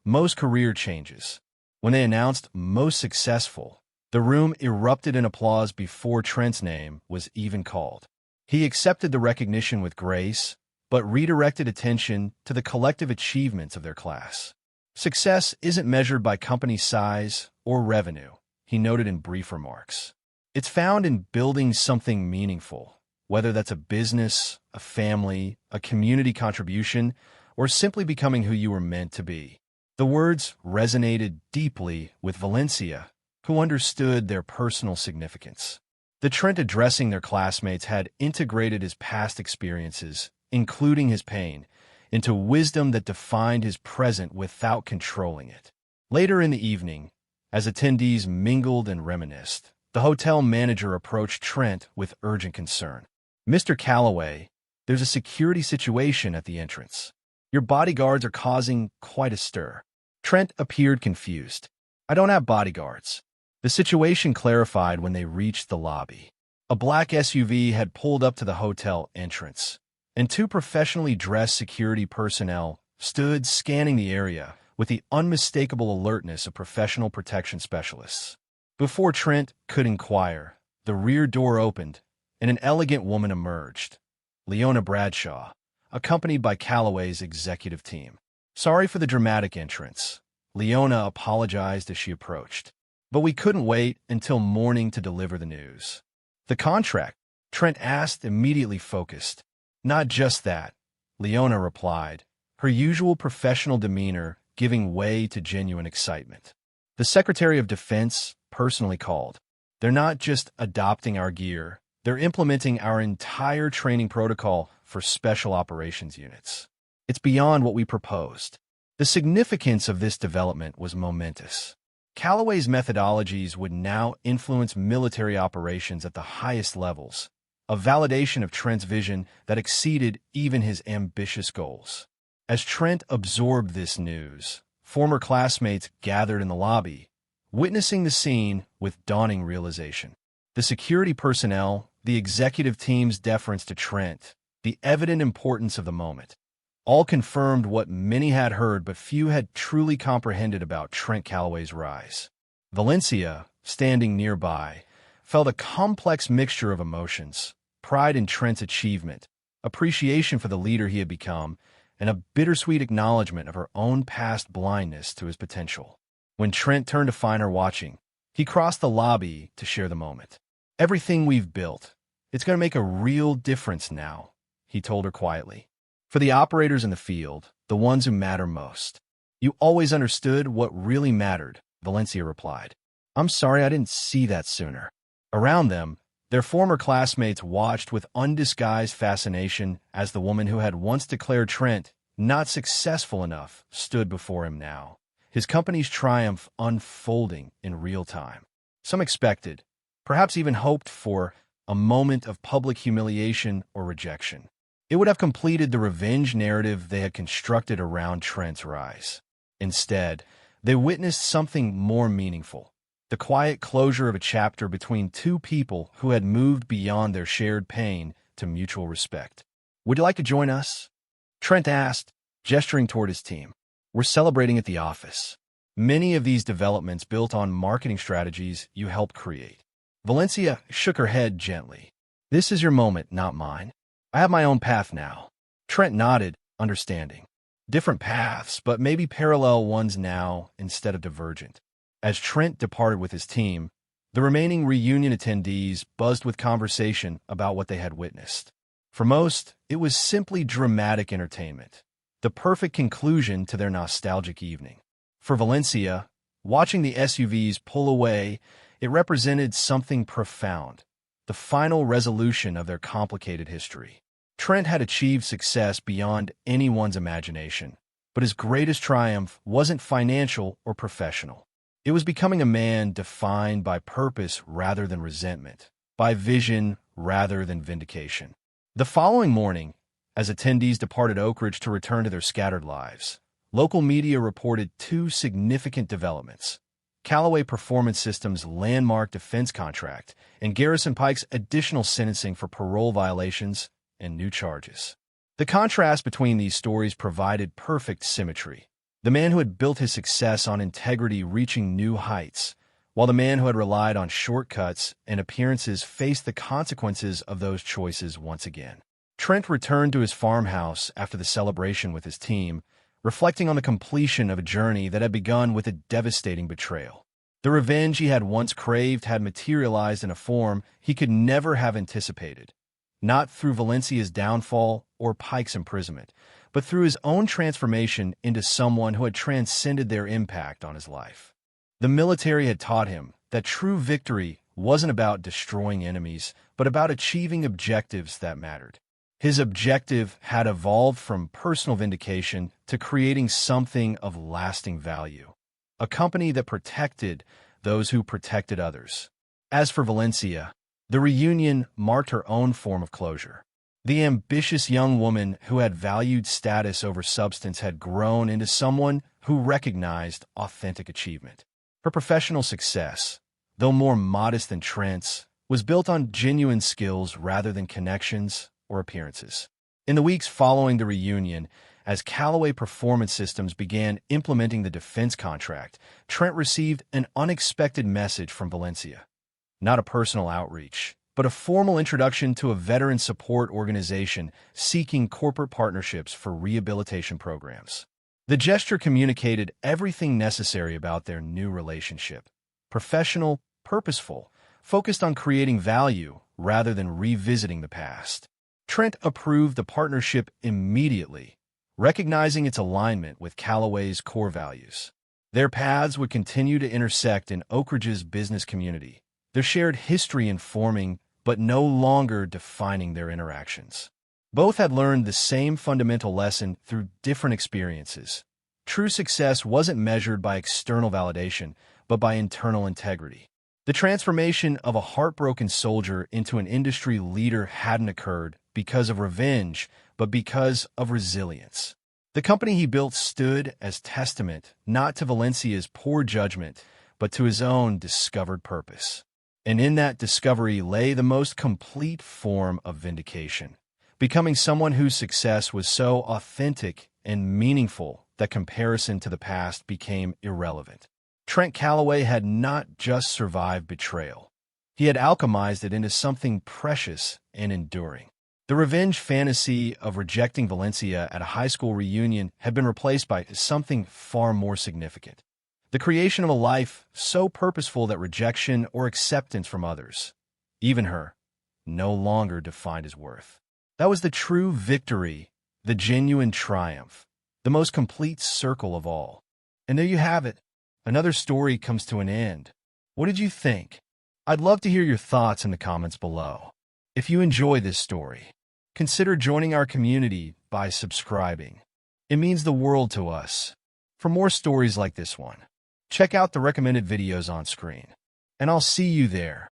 most career changes. When they announced most successful, the room erupted in applause before Trent's name was even called. He accepted the recognition with grace, but redirected attention to the collective achievements of their class. "Success isn't measured by company size or revenue," he noted in brief remarks. "It's found in building something meaningful, whether that's a business, a family, a community contribution, or simply becoming who you were meant to be." The words resonated deeply with Valencia, who understood their personal significance. The Trent addressing their classmates had integrated his past experiences, including his pain, into wisdom that defined his present without controlling it. Later in the evening, As attendees mingled and reminisced, the hotel manager approached Trent with urgent concern. "Mr. Calloway, there's a security situation at the entrance. Your bodyguards are causing quite a stir." Trent appeared confused. "I don't have bodyguards." The situation clarified when they reached the lobby. A black SUV had pulled up to the hotel entrance, and two professionally dressed security personnel stood scanning the area with the unmistakable alertness of professional protection specialists. Before Trent could inquire, the rear door opened, and an elegant woman emerged, Leona Bradshaw, accompanied by Calloway's executive team. "Sorry for the dramatic entrance," Leona apologized as she approached. "But we couldn't wait until morning to deliver the news." "The contract?" Trent asked, immediately focused. "Not just that," Leona replied, her usual professional demeanor giving way to genuine excitement. "The Secretary of Defense personally called. They're not just adopting our gear, they're implementing our entire training protocol for special operations units. It's beyond what we proposed." The significance of this development was momentous. Calloway's methodologies would now influence military operations at the highest levels, a validation of Trent's vision that exceeded even his ambitious goals. As Trent absorbed this news, former classmates gathered in the lobby, witnessing the scene with dawning realization. The security personnel, the executive team's deference to Trent, the evident importance of the moment, all confirmed what many had heard but few had truly comprehended about Trent Calloway's rise. Valencia, standing nearby, felt a complex mixture of emotions: pride in Trent's achievement, appreciation for the leader he had become, and a bittersweet acknowledgement of her own past blindness to his potential. When Trent turned to find her watching, he crossed the lobby to share the moment. "Everything we've built, it's going to make a real difference now," he told her quietly. "For the operators in the field, the ones who matter most." "You always understood what really mattered," Valencia replied. "I'm sorry I didn't see that sooner." Around them, their former classmates watched with undisguised fascination as the woman who had once declared Trent not successful enough stood before him now, his company's triumph unfolding in real time. Some expected, perhaps even hoped for, a moment of public humiliation or rejection. It would have completed the revenge narrative they had constructed around Trent's rise. Instead, they witnessed something more meaningful: the quiet closure of a chapter between two people who had moved beyond their shared pain to mutual respect. "Would you like to join us?" Trent asked, gesturing toward his team. "We're celebrating at the office. Many of these developments built on marketing strategies you helped create." Valencia shook her head gently. "This is your moment, not mine. I have my own path now." Trent nodded, understanding. Different paths, but maybe parallel ones now instead of divergent. As Trent departed with his team, the remaining reunion attendees buzzed with conversation about what they had witnessed. For most, it was simply dramatic entertainment, the perfect conclusion to their nostalgic evening. For Valencia, watching the SUVs pull away, it represented something profound: the final resolution of their complicated history. Trent had achieved success beyond anyone's imagination, but his greatest triumph wasn't financial or professional. It was becoming a man defined by purpose rather than resentment, by vision rather than vindication. The following morning, as attendees departed Oak Ridge to return to their scattered lives, local media reported two significant developments: Callaway Performance Systems' landmark defense contract and Garrison Pike's additional sentencing for parole violations and new charges. The contrast between these stories provided perfect symmetry. The man who had built his success on integrity reaching new heights, while the man who had relied on shortcuts and appearances faced the consequences of those choices once again. Trent returned to his farmhouse after the celebration with his team, reflecting on the completion of a journey that had begun with a devastating betrayal. The revenge he had once craved had materialized in a form he could never have anticipated, not through Valencia's downfall or Pike's imprisonment, but through his own transformation into someone who had transcended their impact on his life. The military had taught him that true victory wasn't about destroying enemies, but about achieving objectives that mattered. His objective had evolved from personal vindication to creating something of lasting value. a company that protected those who protected others. As for Valencia, the reunion marked her own form of closure. The ambitious young woman who had valued status over substance had grown into someone who recognized authentic achievement. Her professional success, though more modest than Trent's, was built on genuine skills rather than connections or appearances. In the weeks following the reunion, as Callaway Performance Systems began implementing the defense contract, Trent received an unexpected message from Valencia. Not a personal outreach, but a formal introduction to a veteran support organization seeking corporate partnerships for rehabilitation programs. The gesture communicated everything necessary about their new relationship: professional, purposeful, focused on creating value rather than revisiting the past. Trent approved the partnership immediately, recognizing its alignment with Callaway's core values. Their paths would continue to intersect in Oak Ridge's business community, their shared history informing but no longer defining their interactions. Both had learned the same fundamental lesson through different experiences. True success wasn't measured by external validation, but by internal integrity. The transformation of a heartbroken soldier into an industry leader hadn't occurred because of revenge, but because of resilience. The company he built stood as testament not to Valencia's poor judgment, but to his own discovered purpose. And in that discovery lay the most complete form of vindication, becoming someone whose success was so authentic and meaningful that comparison to the past became irrelevant. Trent Callaway had not just survived betrayal. He had alchemized it into something precious and enduring. The revenge fantasy of rejecting Valencia at a high school reunion had been replaced by something far more significant: the creation of a life so purposeful that rejection or acceptance from others, even her, no longer defined his worth. That was the true victory, the genuine triumph, the most complete circle of all. And there you have it. Another story comes to an end. What did you think? I'd love to hear your thoughts in the comments below. If you enjoy this story, consider joining our community by subscribing. It means the world to us. For more stories like this one, check out the recommended videos on screen. And I'll see you there.